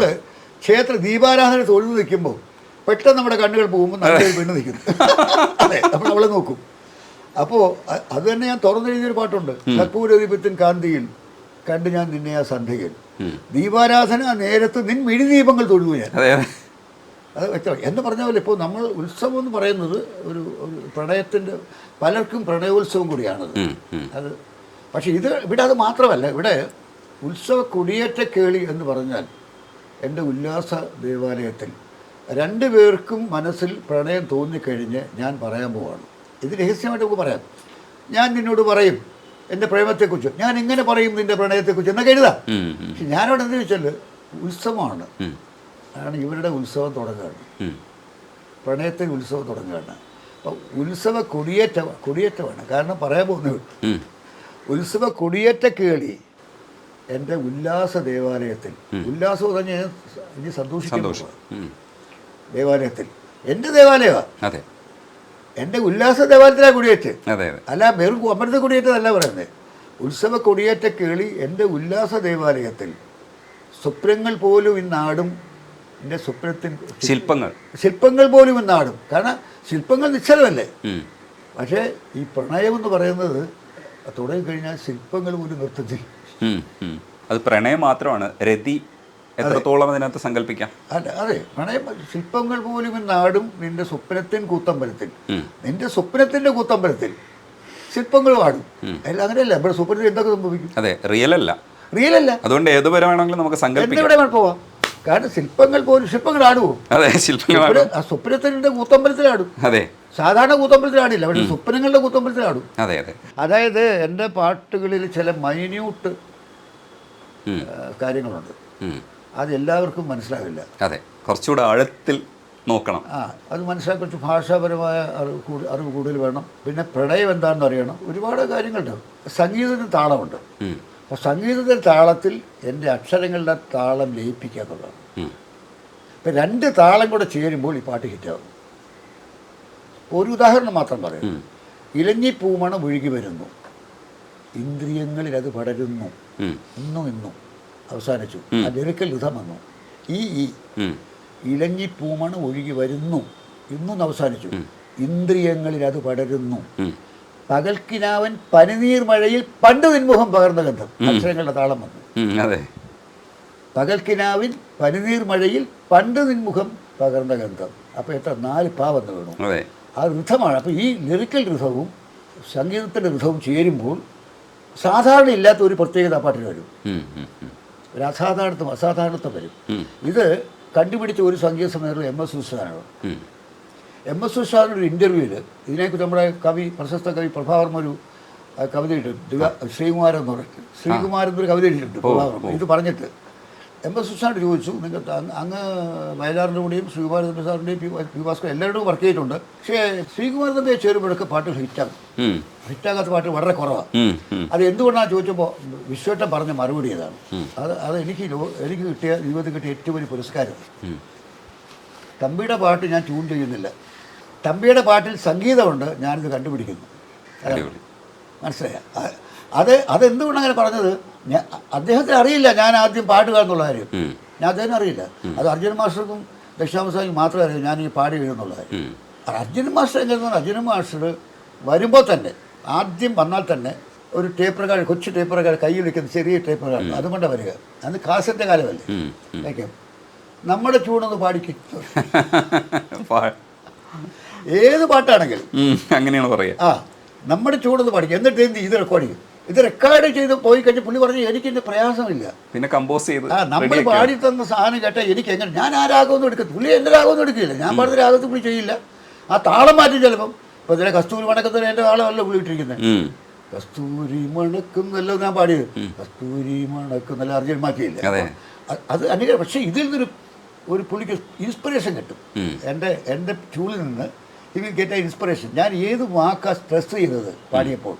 S1: ക്ഷേത്ര ദീപാരാധന തൊഴുതു നിൽക്കുമ്പോൾ പെട്ടെന്ന് നമ്മുടെ കണ്ണുകൾ പോകുമ്പോൾ നല്ലൊരു പെണ്ണ് നിൽക്കുന്നു, അതെ, നമ്മൾ അവളെ നോക്കും. അപ്പോൾ അത് തന്നെ ഞാൻ തുറന്നെഴുതിയൊരു പാട്ടുണ്ട്, കർപ്പൂരദീപത്തിൻ കാന്തിയിൽ കണ്ട് ഞാൻ നിന്നെ ആ സന്ധ്യയിൽ, ദീപാരാധന നേരത്ത് നിൻ മിഴിദീപങ്ങൾ തൊഴുതു ഞാൻ. അത് വ്യക്തമായി എന്ന് പറഞ്ഞ പോലെ ഇപ്പോൾ നമ്മൾ ഉത്സവം എന്ന് പറയുന്നത് ഒരു പ്രണയത്തിൻ്റെ, പലർക്കും പ്രണയോത്സവം കൂടിയാണത്. അത് പക്ഷേ ഇവിടെ അത് മാത്രമല്ല, ഇവിടെ ഉത്സവ കൊടിയേറ്റ കേളി എന്ന് പറഞ്ഞാൽ എൻ്റെ ഉല്ലാസ ദേവാലയത്തിൽ 2 പേർക്കും മനസ്സിൽ പ്രണയം തോന്നിക്കഴിഞ്ഞ് ഞാൻ പറയാൻ പോവാണ്. ഇത് രഹസ്യമായിട്ട് നമുക്ക് പറയാം. ഞാൻ നിന്നോട് പറയും എൻ്റെ പ്രേമത്തെക്കുറിച്ച്, ഞാൻ ഇങ്ങനെ പറയും നിൻ്റെ പ്രണയത്തെക്കുറിച്ച് എന്നൊക്കെ എഴുതാം. പക്ഷെ ഞാനവിടെ എന്താ വെച്ചാൽ ഉത്സവമാണ്, ഇവരുടെ ഉത്സവം തുടങ്ങുകയാണ്, പ്രണയത്തിന് ഉത്സവം തുടങ്ങുകയാണ്. അപ്പം ഉത്സവ കൊടിയേറ്റമാണ്. കാരണം പറയാൻ പോകുന്നത് ഉത്സവ കൊടിയേറ്റ കേളി എൻ്റെ ഉല്ലാസ ദേവാലയത്തിൽ, ഉല്ലാസം പറഞ്ഞ് ഇനി സന്തോഷം ദേവാലയത്തിൽ, എൻ്റെ ദേവാലയമാണ്,
S2: അതെ,
S1: എൻ്റെ ഉല്ലാസ ദേവാലയത്തിലാണ് കൊടിയേറ്റ്.
S2: അതെ,
S1: അല്ല വെറും അമൃത കൊടിയേറ്റതല്ല പറയുന്നത്. ഉത്സവ കൊടിയേറ്റ കേളി എൻ്റെ ഉല്ലാസ ദേവാലയത്തിൽ, സ്വപ്നങ്ങൾ പോലും ഇന്നാടും എൻ്റെ സ്വപ്നത്തിൽ, ശില്പങ്ങൾ പോലും ഇന്നാടും. കാരണം ശില്പങ്ങൾ നിശ്ചലമല്ലേ. പക്ഷേ ഈ പ്രണയം എന്ന് പറയുന്നത് തുടങ്ങിക്കഴിഞ്ഞാൽ ശില്പങ്ങൾ പോലും നിർത്തത്തിൽ.
S2: അത് പ്രണയം മാത്രമാണ്, രതി എത്രത്തോളം അതിനകത്ത് സങ്കല്പിക്കാം.
S1: അതെ, പ്രണയം. ശില്പങ്ങൾ പോലും ഇന്നാടും നിന്റെ സ്വപ്നത്തിൻ കൂത്തമ്പലത്തിൽ, നിന്റെ സ്വപ്നത്തിൻ്റെ കൂത്തമ്പലത്തിൽ ശില്പങ്ങൾ ആടും. എല്ലാം അങ്ങനെയല്ല. ഇവിടെ സ്വപ്നത്തിൽ എന്തൊക്കെ സംഭവിക്കും?
S2: അതെ, റിയൽ അല്ല. അതുകൊണ്ട് ഏതുപരമാണെങ്കിലും നമുക്ക് സങ്കല്പിക്കാം,
S1: പോവാം. കാരണം ശില്പങ്ങൾ പോലും, ശില്പങ്ങൾ ആടുമോ?
S2: അതെ, ശില്പങ്ങൾ
S1: സ്വപ്നത്തിന്റെ കൂത്തമ്പലത്തിലാടും.
S2: അതെ,
S1: സാധാരണ കൂത്തമ്പലത്തിലാടില്ല, പക്ഷെ സ്വപ്നങ്ങളുടെ കൂത്തമ്പലത്തിലാടും.
S2: അതെ, അതെ.
S1: അതായത് എൻ്റെ പാട്ടുകളിൽ ചില മൈന്യൂട്ട് കാര്യങ്ങളുണ്ട്, അത് എല്ലാവർക്കും മനസ്സിലാവില്ല.
S2: അതെ, കുറച്ചുകൂടെ ആഴത്തിൽ നോക്കണം.
S1: അത് മനസ്സിലാക്കി കുറച്ച് ഭാഷാപരമായ അറിവ് കൂടുതൽ വേണം. പിന്നെ പ്രണയം എന്താണെന്ന് അറിയണം. ഒരുപാട് കാര്യങ്ങളുണ്ട്. സംഗീതത്തിന് താളമുണ്ട്. അപ്പോൾ സംഗീതത്തിൻ്റെ താളത്തിൽ എൻ്റെ അക്ഷരങ്ങളുടെ താളം ലയിപ്പിക്കുക എന്നുള്ളതാണ്. ഇപ്പം 2 താളം കൂടെ ചേരുമ്പോൾ ഈ പാട്ട് ഹിറ്റാകും. ഒരു ഉദാഹരണം മാത്രം പറയും. ഇലഞ്ഞിപ്പൂമണം ഒഴുകി വരുന്നു, ഇന്ദ്രിയങ്ങളിൽ അത് പടരുന്നു, ഇന്നും അവസാനിച്ചു. ആ ലിറിക്കൽ ഋതം വന്നു. ഈ ഇലഞ്ഞിപ്പൂമണം ഒഴുകി വരുന്നു, ഇന്നും അവസാനിച്ചു. ഇന്ദ്രിയങ്ങളിൽ അത് പടരുന്നു. പകൽക്കിനാവൻ പനിനീർ മഴയിൽ പണ്ട് നിൻമുഖം പകർന്ന ഗന്ധം. അക്ഷരങ്ങളുടെ താളം വന്നു. പകൽക്കിനാവിൻ പനിനീർ മഴയിൽ പണ്ട് നിൻമുഖം പകർന്ന ഗന്ധം. അപ്പോൾ എത്ര 4 പാ വന്ന് വീണു. ആ ഋതമാണ്. അപ്പോൾ ഈ ലിറിക്കൽ ഋതവും സംഗീതത്തിൻ്റെ ഋതവും ചേരുമ്പോൾ സാധാരണ ഇല്ലാത്ത ഒരു പ്രത്യേകത പാട്ടിൽ വരും. ഒരു അസാധാരണത്വം വരും. ഇത് കണ്ടുപിടിച്ച ഒരു സംഗീത സംവിധാനം MS വിശ്വനാണ്. MS വിശ്വനാഥിൻ്റെ ഒരു ഇൻ്റർവ്യൂവിൽ ഇതിനെക്കുറിച്ച് നമ്മുടെ പ്രശസ്ത കവി പ്രഭാവർമ്മ ഒരു കവിത ഇട്ടിട്ടുണ്ട്. ശ്രീകുമാരൻ എന്ന് പറഞ്ഞിട്ട്, ശ്രീകുമാരൻ എന്നൊരു കവിത ഇട്ടിട്ടുണ്ട് പ്രഭാവർമ്മ. ഇത് പറഞ്ഞിട്ട് MS വിശ്വനാഥ് ചോദിച്ചു, നിങ്ങൾക്ക് അങ്ങ് വയലാറിൻ്റെ കൂടെയും ശ്രീകുമാരൻ സാറിൻ്റെയും പി ഭാസ്കർ എല്ലാവരുടെയും വർക്ക് ചെയ്തിട്ടുണ്ട്, പക്ഷേ ശ്രീകുമാരൻ തമ്മിൽ ചേരുമ്പോഴൊക്കെ പാട്ടുകൾ ഹിറ്റാകും. ഹിറ്റാകാത്ത പാട്ട് വളരെ കുറവാണ്. അത് എന്തുകൊണ്ടാണ് ചോദിച്ചപ്പോൾ വിശ്വേട്ടൻ പറഞ്ഞ മറുപടി ഇതാണ്. അത് എനിക്ക് കിട്ടിയ ജീവിതത്തിൽ കിട്ടിയ ഏറ്റവും വലിയ പുരസ്കാരം. തമ്പിയുടെ പാട്ട് ഞാൻ ട്യൂൺ ചെയ്യുന്നില്ല, തമ്പിയുടെ പാട്ടിൽ സംഗീതമുണ്ട്, ഞാനിത് കണ്ടുപിടിക്കുന്നു. മനസ്സിലായ? അതെന്തുകൊണ്ടാണ് അങ്ങനെ പറഞ്ഞത്? അദ്ദേഹത്തിന് അറിയില്ല ഞാൻ ആദ്യം പാടുക എന്നുള്ള കാര്യം. ഞാൻ അദ്ദേഹത്തിന് അറിയില്ല. അത് അർജുന മാസ്റ്റർക്കും ദക്ഷിണാമസാനിക്കും മാത്രമേ അറിയൂ ഞാൻ ഈ പാടി എഴുതുന്നുള്ള കാര്യം. അർജുന മാസ്റ്റർ എങ്ങനെ? അർജുന മാസ്റ്റർ വരുമ്പോൾ തന്നെ, ആദ്യം വന്നാൽ തന്നെ ഒരു ടേപ്പ് റെക്കോർഡ്, കൊച്ചു ടേപ്പ് റെക്കോർഡ്, കയ്യിൽ വയ്ക്കുന്ന ചെറിയ ടേപ്പ് റെക്കോർഡ്, അതുകൊണ്ടാണ് വരിക. അന്ന് കാസറ്റിൻ്റെ കാലമല്ലേ. കേൾക്കാം, നമ്മുടെ ചൂടൊന്ന് പാടിക്കും. ഏത് പാട്ടാണെങ്കിലും
S2: അങ്ങനെയാണ് പറയുക.
S1: നമ്മുടെ ചൂടൊന്ന് പാടിക്കും. എന്നിട്ട് ഇത് റെക്കോർഡ് ചെയ്യും. ഇത് റെക്കോർഡ് ചെയ്ത് പോയി കഴിഞ്ഞ് പുള്ളി പറഞ്ഞു എനിക്കിൻ്റെ പ്രയാസമില്ല,
S2: പിന്നെ കമ്പോസ് ചെയ്ത്
S1: നമ്മൾ പാടി തന്ന സാധനം കേട്ടാൽ എനിക്ക് എങ്ങനെ, ഞാൻ ആ രാഗമൊന്നും എടുക്കത്തില്ല, പുള്ളി എൻ്റെ രാഗമൊന്നും എടുക്കില്ല, ഞാൻ പാടുന്ന രാഗത്തിൽ പുള്ളി ചെയ്യില്ല. ആ താളം മാറ്റും ചിലപ്പം. ഇപ്പോൾ ഇതിലെ കസ്തൂരി മണക്കുന്നതിന് എൻ്റെ താളമല്ല പുള്ളി ഇട്ടിരിക്കുന്നത്. കസ്തൂരി മണക്കുന്നല്ലോ ഞാൻ പാടിയത്, കസ്തൂരി മണക്കുന്നല്ല അർജുൻ മാറ്റിയില്ല. അത് അങ്ങനെ. പക്ഷേ ഇതിൽ നിന്നൊരു പുള്ളിക്ക് ഇൻസ്പിറേഷൻ കിട്ടും. എൻ്റെ ട്യൂണിൽ നിന്ന് ഇത് ഗെറ്റ് ഇൻസ്പിറേഷൻ. ഞാൻ ഏത് വാക്കാ സ്ട്രെസ് ചെയ്തത് പാടിയപ്പോൾ,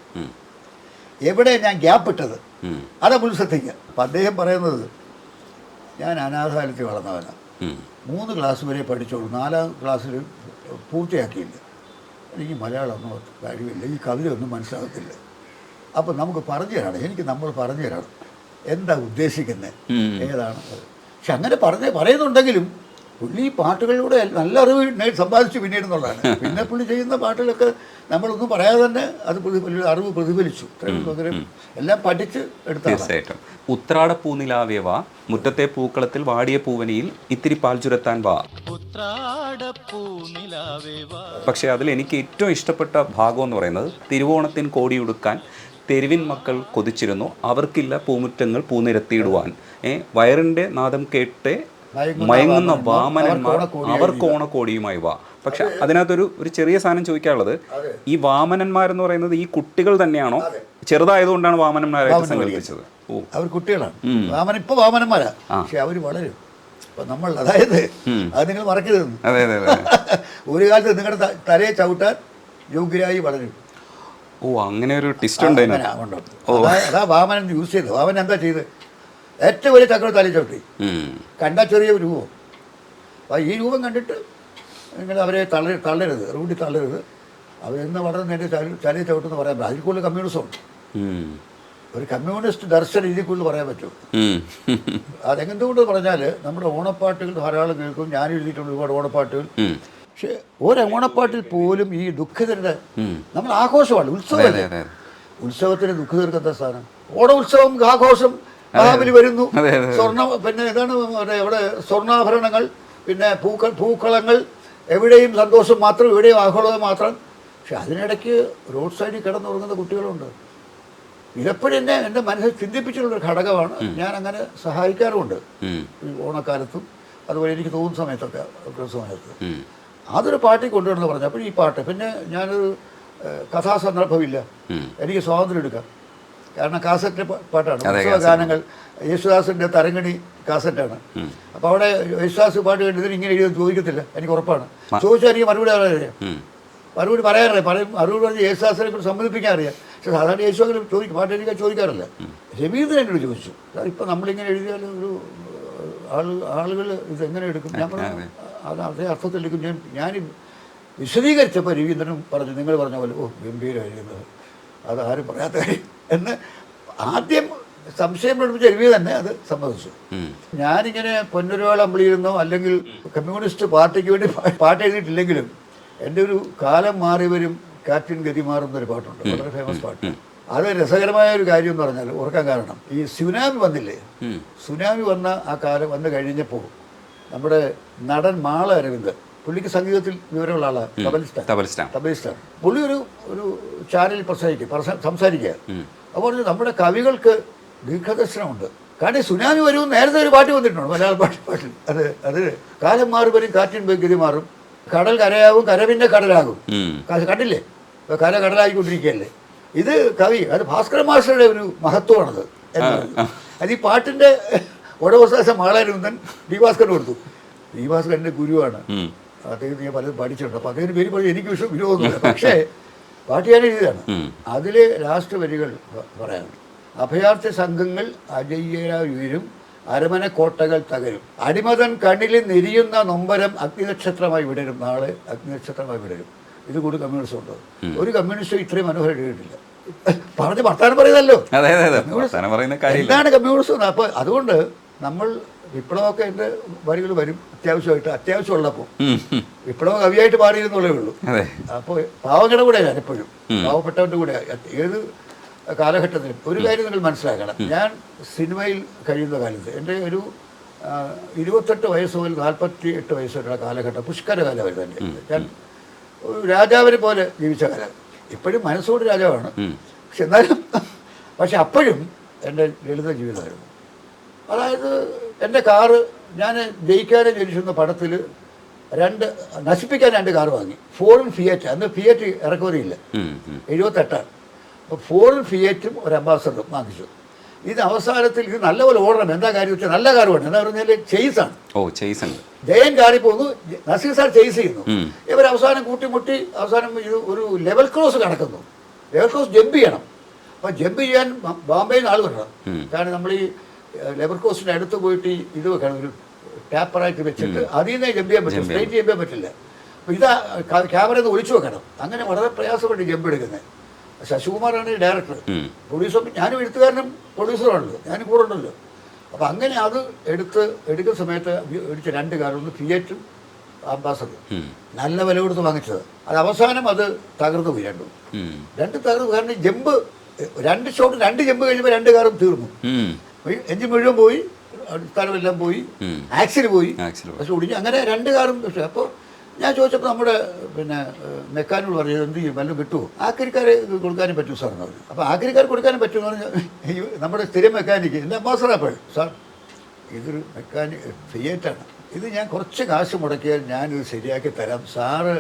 S1: എവിടെ ഞാൻ ഗ്യാപ്പ് ഇട്ടത്, അതാ പുള്ളി ശ്രദ്ധിക്കുക. അപ്പം അദ്ദേഹം പറയുന്നത്, ഞാൻ അനാഥാലയത്തിൽ വളർന്നവനാണ്, 3 ക്ലാസ് വരെ പഠിച്ചോളൂ, 4ാം ക്ലാസ്സിൽ പൂർത്തിയാക്കിയില്ല, എനിക്ക് മലയാളം ഒന്നും കഴിവില്ല, ഈ കവിത ഒന്നും മനസ്സിലാകത്തില്ല. അപ്പം നമുക്ക് പറഞ്ഞു തരണം, നമ്മൾ പറഞ്ഞു തരണം എന്താ ഉദ്ദേശിക്കുന്നത്, ഏതാണ്. പക്ഷെ അങ്ങനെ പറയുന്നുണ്ടെങ്കിലും പുള്ളി ഈ പാട്ടുകളിലൂടെ നല്ല അറിവ് സമ്പാദിച്ചു പിന്നീട് എന്നുള്ളതാണ്. പിന്നെ പുള്ളി ചെയ്യുന്ന പാട്ടുകളൊക്കെ നമ്മളൊന്നും പറയാതെ തന്നെ അത് അറിവ് പ്രതിഫലിച്ചു. എല്ലാം പഠിച്ച് എടുത്ത.
S2: തീർച്ചയായിട്ടും. ഉത്രാടപ്പൂനിലാവേ വാ, മുറ്റത്തെ പൂക്കളത്തിൽ വാടിയ പൂവനിയിൽ ഇത്തിരി പാൽ ചുരത്താൻ വാ. പക്ഷേ അതിൽ എനിക്ക് ഏറ്റവും ഇഷ്ടപ്പെട്ട ഭാഗം എന്ന് പറയുന്നത്, തിരുവോണത്തിൻ കോടിയുടുക്കാൻ തെരുവിൻ മക്കൾ കൊതിച്ചിരുന്നു, അവർക്കില്ല പൂമുറ്റങ്ങൾ പൂനിരത്തിയിടുവാൻ. വയറിൻ്റെ നാദം കേട്ട് മയങ്ങുന്ന വാമനന്മാർ അവർക്ക് ഓണക്കോടിയുമായി വാ. പക്ഷെ അതിനകത്തൊരു ചെറിയ സാധനം ചോദിക്കാനുള്ളത്, ഈ വാമനന്മാരെന്ന് പറയുന്നത് ഈ കുട്ടികൾ തന്നെയാണോ? ചെറുതായതുകൊണ്ടാണ് വാമനന്മാരായിട്ട് സങ്കല്പിച്ചത്.
S1: അവർ കുട്ടികളാണ്. ഇപ്പൊ വാമനന്മാരാ, പക്ഷെ അവർ വളരും. ഇപ്പൊ നമ്മൾ, അതായത് അത് നിങ്ങൾ മറക്കരുത്. ഒരു കാലത്ത് നിങ്ങളുടെ തലയെ ചവിട്ടാൻ യോഗ്യരായി വളരും.
S2: ഓ, അങ്ങനെ ഒരു ട്വിസ്റ്റ് ഉണ്ട്
S1: അങ്ങനെ ഉണ്ട്. അതാ വാമനൻ യൂസ് ചെയ്തത്. വാമനൻ എന്താ ചെയ്ത് ഏറ്റവും വലിയ ചക്രം തലയിൽ ചവിട്ടി. കണ്ടാൽ ചെറിയ രൂപം. അപ്പോൾ ഈ രൂപം കണ്ടിട്ട് നിങ്ങൾ അവരെ തള്ളരുത്, റൂട്ടിൽ തള്ളരുത്, അവരെന്ന് വളർന്ന് എൻ്റെ ചലയിൽ ചവിട്ടെന്ന് പറയാൻ പറ്റും. അതിൽ കൂടുതൽ കമ്മ്യൂണിസം ഉണ്ട്. ഒരു കമ്മ്യൂണിസ്റ്റ് ദർശനം ഇതിൽ കൂടുതൽ പറയാൻ പറ്റും. അതെന്തുകൊണ്ട് പറഞ്ഞാൽ നമ്മുടെ ഓണപ്പാട്ടുകൾ ധാരാളം കേൾക്കും. ഞാൻ എഴുതിയിട്ടുണ്ട് ഒരുപാട് ഓണപ്പാട്ടുകൾ. പക്ഷെ ഓരോ ഓണപ്പാട്ടിൽ പോലും ഈ ദുഃഖിതരുടെ നമ്മൾ ആഘോഷമാണ്, ഉത്സവമല്ലേ. ഉത്സവത്തിന് ദുഃഖിതർക്ക് എന്താ സ്ഥാനം? ഓണ ഉത്സവം ആഘോഷം, മഹാബലി വരുന്നു, പിന്നെ എന്താണ് ഇവിടെ സ്വർണ്ണാഭരണങ്ങൾ, പിന്നെ പൂക്കളങ്ങൾ, എവിടെയും സന്തോഷം മാത്രം, എവിടെയും ആഹ്ലാദം മാത്രം. പക്ഷെ അതിനിടയ്ക്ക് റോഡ് സൈഡിൽ കിടന്നുറങ്ങുന്ന കുട്ടികളുണ്ട്. ഇതെപ്പോഴും എൻ്റെ മനസ്സിൽ ചിന്തിപ്പിച്ചിട്ടുള്ളൊരു ഘടകമാണ്. ഞാൻ അങ്ങനെ സഹായിക്കാറുമുണ്ട് ഈ ഓണക്കാലത്തും, അതുപോലെ എനിക്ക് തോന്നുന്ന സമയത്തൊക്കെ സമയത്ത് അതൊരു പാട്ടിൽ കൊണ്ടുവരണമെന്ന് പറഞ്ഞു. അപ്പോൾ ഈ പാട്ട് പിന്നെ ഞാനൊരു കഥാസന്ദർഭമില്ല, എനിക്ക് സ്വാതന്ത്ര്യം എടുക്കാം. കാരണം കാസറ്റ് പാട്ടാണ്, ഉത്സവ ഗാനങ്ങൾ. യേശുദാസിൻ്റെ തരങ്കണി കാസറ്റാണ്. അപ്പോൾ അവിടെ യേശുദാസ് പാട്ട് കണ്ടതിന് ഇങ്ങനെ എഴുതി ചോദിക്കത്തില്ല, എനിക്ക് ഉറപ്പാണ്. ചോദിച്ചാൽ എനിക്ക് മറുപടി അറിയാം, മറുപടി പറയാറില്ല. മറുപടി പറഞ്ഞ് യേശുദാസിനെ കുറിച്ച് സമ്മതിപ്പിക്കാൻ അറിയാം. പക്ഷെ സാധാരണ യേശു അങ്ങനെ ചോദിക്കും, പാട്ട് എഴുതിക്കാൻ ചോദിക്കാറില്ല. രവീന്ദ്രൻ എന്നോട് ചോദിച്ചു, ഇപ്പം നമ്മളിങ്ങനെ എഴുതിയാൽ ഒരു ആളുകൾ ഇതെങ്ങനെ എടുക്കും? ഞാൻ പറഞ്ഞു അത് അതേ അർത്ഥത്തിലെടുക്കും. ഞാൻ വിശദീകരിച്ചപ്പോൾ രവീന്ദ്രനും പറഞ്ഞു, നിങ്ങൾ പറഞ്ഞ പോലെ ഓ ഗംഭീരം എഴുതുന്നത്, അത് ആരും പറയാത്ത കാര്യം എന്ന് ആദ്യം സംശയം പ്രകടിപ്പിച്ച രവി തന്നെ അത് സമ്മതിച്ചു. ഞാനിങ്ങനെ പൊന്നൊരുവാൾ അമ്പിളിയിരുന്നോ അല്ലെങ്കിൽ കമ്മ്യൂണിസ്റ്റ് പാർട്ടിക്ക് വേണ്ടി പാട്ട് എഴുതിയിട്ടില്ലെങ്കിലും എൻ്റെ ഒരു കാലം മാറി വരും കാറ്റിൻ ഗതി മാറുന്നൊരു പാട്ടുണ്ട്, വളരെ ഫേമസ് പാട്ട്. അത് രസകരമായ ഒരു കാര്യം എന്ന് പറഞ്ഞാൽ ഓർക്കാൻ കാരണം, ഈ സുനാമി വന്നില്ലേ, സുനാമി വന്ന ആ കാലം വന്നു കഴിഞ്ഞപ്പോൾ നമ്മുടെ നടൻ മാള അരവിന്ദ്, പുള്ളിക്ക് സംഗീതത്തിൽ വിവരമുള്ള ആളാണ്, തബലിസ്റ്റാണ്. പുള്ളി ഒരു ചാനലിൽ സംസാരിക്കുക. അപ്പോൾ നമ്മുടെ കവികൾക്ക് ദീർഘദർശനമുണ്ട്. കാരണം സുനാമി വരുമെന്ന് നേരത്തെ ഒരു പാട്ട് വന്നിട്ടുണ്ട്, മലയാള പാട്ടിൽ. അത് കാലം മാറി വരും കാറ്റിൻ ഗതി മാറും, കടൽ കരയാവും, കര പിന്നെ കടലാകും. കണ്ടില്ലേ, കര കടലായിക്കൊണ്ടിരിക്കുകയല്ലേ. ഇത് കവി, അത് ഭാസ്കര മാസ്റ്ററുടെ ഒരു മഹത്വമാണത് എന്ന് പറഞ്ഞു. അത് ഈ പാട്ടിൻ്റെ ഉടവസ്ഥാനം മാളാരവിന്ദൻ ഡി ഭാസ്കറിന് കൊടുത്തു. ഡി ഭാസ്കർ എൻ്റെ ഗുരുവാണ്, അദ്ദേഹത്തിന് ഞാൻ പലതും പഠിച്ചിട്ടുണ്ട്. അപ്പോൾ അദ്ദേഹത്തിന് പേര് പറഞ്ഞ് എനിക്ക് വിരോധമില്ല. പക്ഷേ പാട്ട് ഞാൻ എഴുതിയതാണ്. അതിൽ ലാസ്റ്റ് വരികൾ പറയാനുണ്ട്. അഭയാർത്ഥി സംഘങ്ങൾ അജയ്യരായി ഉയരും, അരമന കോട്ടകൾ തകരും, അടിമതൻ കണ്ണിൽ നെരിയുന്ന നൊമ്പരം അഗ്നിനക്ഷത്രമായി വിടരും, നാളെ അഗ്നിനക്ഷത്രമായി വിടരും. ഇത് കൂടി കമ്മ്യൂണിസം ഉണ്ട്. ഒരു കമ്മ്യൂണിസ്റ്റും ഇത്രയും മനോഹരം എഴുതിയിട്ടില്ല. പറഞ്ഞ് വർത്താനം പറയുന്നല്ലോ, എന്താണ് കമ്മ്യൂണിസം. അപ്പോൾ അതുകൊണ്ട് നമ്മൾ വിപ്ലവമൊക്കെ എൻ്റെ വരികൾ വരും അത്യാവശ്യമുള്ളപ്പോൾ. വിപ്ലവ കവിയായിട്ട് മാറിയിരുന്നുള്ളേ ഉള്ളൂ. അപ്പോൾ പാവങ്ങളുടെ കൂടെ ഞാൻ എപ്പോഴും പാവപ്പെട്ടവൻ്റെ കൂടെ ഏത് കാലഘട്ടത്തിലും. ഒരു കാര്യം നിങ്ങൾ മനസ്സിലാക്കണം, ഞാൻ സിനിമയിൽ കഴിയുന്ന കാലത്ത് എൻ്റെ ഒരു 28 വയസ്സ് മുതൽ 48 വയസ്സ് വരെയുള്ള കാലഘട്ടം പുഷ്കരകാലമായിരുന്നു എൻ്റെ. ഞാൻ ഒരു രാജാവിനെ പോലെ ജീവിച്ച കാലം. ഇപ്പോഴും മനസ്സോട് രാജാവാണ്, പക്ഷെ അപ്പോഴും എൻ്റെ ലളിത ജീവിതമായിരുന്നു. അതായത് എൻ്റെ കാറ്, ഞാൻ ജയിക്കാനെ ജനിച്ചിരുന്ന പടത്തിൽ നശിപ്പിക്കാൻ 2 കാറ് വാങ്ങി. ഫോറും ഫിയറ്റ്, അന്ന് ഫിയറ്റ് ഇറക്കുമതിയില്ല, 78. അപ്പോൾ ഫോറും ഫിയറ്റും ഒരു അംബാസഡറും വാങ്ങിച്ചു. ഇത് അവസാനത്തിൽ ഇത് നല്ലപോലെ ഓടണം. എന്താ കാര്യം വെച്ചാൽ നല്ല കാർ വേണം. എന്താ പറഞ്ഞാൽ ചെയ്സാണ്. ജയൻ കാറിൽ പോകുന്നു, നസീർ സാർ ചെയ്സ് ചെയ്യുന്നു. ഇവർ അവസാനം കൂട്ടിമുട്ടി അവസാനം ഇത് ഒരു ലെവൽ ക്രോസ് കടക്കുന്നു. ലെവൽ ക്രോസ് ജമ്പ് ചെയ്യണം. അപ്പോൾ ജമ്പ് ചെയ്യാൻ ബോംബെയിൽ നിന്ന് ആൾ വരണം. കാരണം നമ്മൾ ഈ ലെവൽ ക്രോസിൻ്റെ അടുത്ത് പോയിട്ട് ഇത് വെക്കണം, ഒരു ടാപ്പറായിട്ട് വെച്ചിട്ട് അതിൽ നിന്ന് ജമ്പ് ചെയ്യാൻ പറ്റില്ല, സ്ട്രൈറ്റ് ജമ്പ് ചെയ്യാൻ പറ്റില്ല. അപ്പോൾ ഇത് ക്യാമറയിൽ നിന്ന് ഒളിച്ചു വെക്കണം. അങ്ങനെ വളരെ പ്രയാസപ്പെട്ട് ജമ്പ് എടുക്കുന്നത്. ശശികുമാറാണ് ഡയറക്ടർ, പ്രൊഡ്യൂസർ. ഞാനും എഴുത്തുകാരനും പ്രൊഡ്യൂസറാണല്ലോ, ഞാനും കൂടെ ഉണ്ടല്ലോ. അപ്പോൾ അങ്ങനെ അത് എടുക്കുന്ന സമയത്ത് മേടിച്ച 2 കാർ, ഒന്ന് ഫിയറ്റും അംബാസഡറും, നല്ല വില കൊടുത്ത് വാങ്ങിച്ചത്. അത് അവസാനം അത് തകർന്നു പോയി. രണ്ട് തകർന്നു. കാരണം ജമ്പ് 2 ഷോട്ട് 2 ജമ്പ് കഴിയുമ്പോൾ 2 കാറും തീർന്നു. എഞ്ചിൻ മുഴുവൻ പോയി, സ്ഥലമെല്ലാം പോയി, ആക്സിൽ പോയി, പക്ഷെ ഒടിഞ്ഞു. അങ്ങനെ 2 കാറും. പക്ഷേ അപ്പോൾ ഞാൻ ചോദിച്ചപ്പോൾ നമ്മുടെ മെക്കാനിക്കോട് പറഞ്ഞത് എന്ത് ചെയ്യും, വല്ലതും കിട്ടുമോ, ആക്രിക്കാരെ കൊടുക്കാനും പറ്റും സാർ എന്ന് പറഞ്ഞു. അപ്പോൾ ആക്രിക്കാർ കൊടുക്കാനും പറ്റുമെന്ന് പറഞ്ഞാൽ നമ്മുടെ സ്ഥിരം മെക്കാനിക്ക് എൻ്റെ അംബാസഡറാണ്. സാർ ഇതൊരു ഫിയറ്റാണ്, ഇത് ഞാൻ കുറച്ച് കാശ് മുടക്കിയാൽ ഞാനിത് ശരിയാക്കി തരാം, സാറ്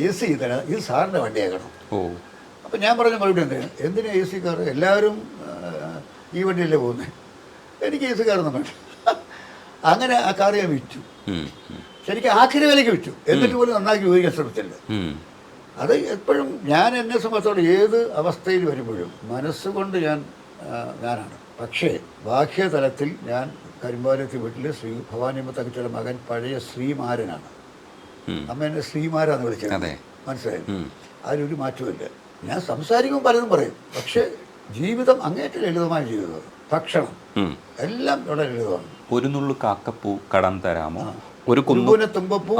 S1: AC തരാം, ഇത് സാറിൻ്റെ വണ്ടിയാക്കണം. അപ്പം ഞാൻ പറഞ്ഞ മറുപടി എന്തിനാ AC കാർ, എല്ലാവരും ഈ വണ്ടിയല്ലേ പോകുന്നത്, എനിക്ക് AC കാറൊന്നും വേണ്ട. അങ്ങനെ ആ കാർ ഞാൻ വിറ്റു. ശരിക്കും ആഖിരി വിലയ്ക്ക് വിറ്റു. എന്നിട്ട് പോലും നന്നാക്കി ഉപയോഗിക്കാൻ ശ്രമിച്ചില്ല. അത് എപ്പോഴും ഞാൻ എന്നെ സംബന്ധിച്ചോളം ഏത് അവസ്ഥയിൽ വരുമ്പോഴും മനസ്സുകൊണ്ട് ഞാനാണ്. പക്ഷേ ബാഹ്യതലത്തിൽ ഞാൻ കരിമ്പാലത്തി വീട്ടിൽ ശ്രീ ഭവാനിയമ്മ തകച്ചിയുടെ മകൻ പഴയ ശ്രീമാരനാണ്. അമ്മ എന്നെ ശ്രീമാരാന്ന് വിളിച്ചത്, മനസ്സിലായി. അതിലൊരു മാറ്റമില്ല. ഞാൻ സംസാരിക്കുമ്പോൾ പലതും പറയും, പക്ഷേ ജീവിതം അങ്ങേറ്റം ലളിതമായ ജീവിതം. ഭക്ഷണം എല്ലാം വളരെ ലളിതമാണ്.
S2: ഒരു നുള്ളു കാക്കപ്പൂ കടം തരാമോ, ഒരു
S1: തുമ്പപ്പൂ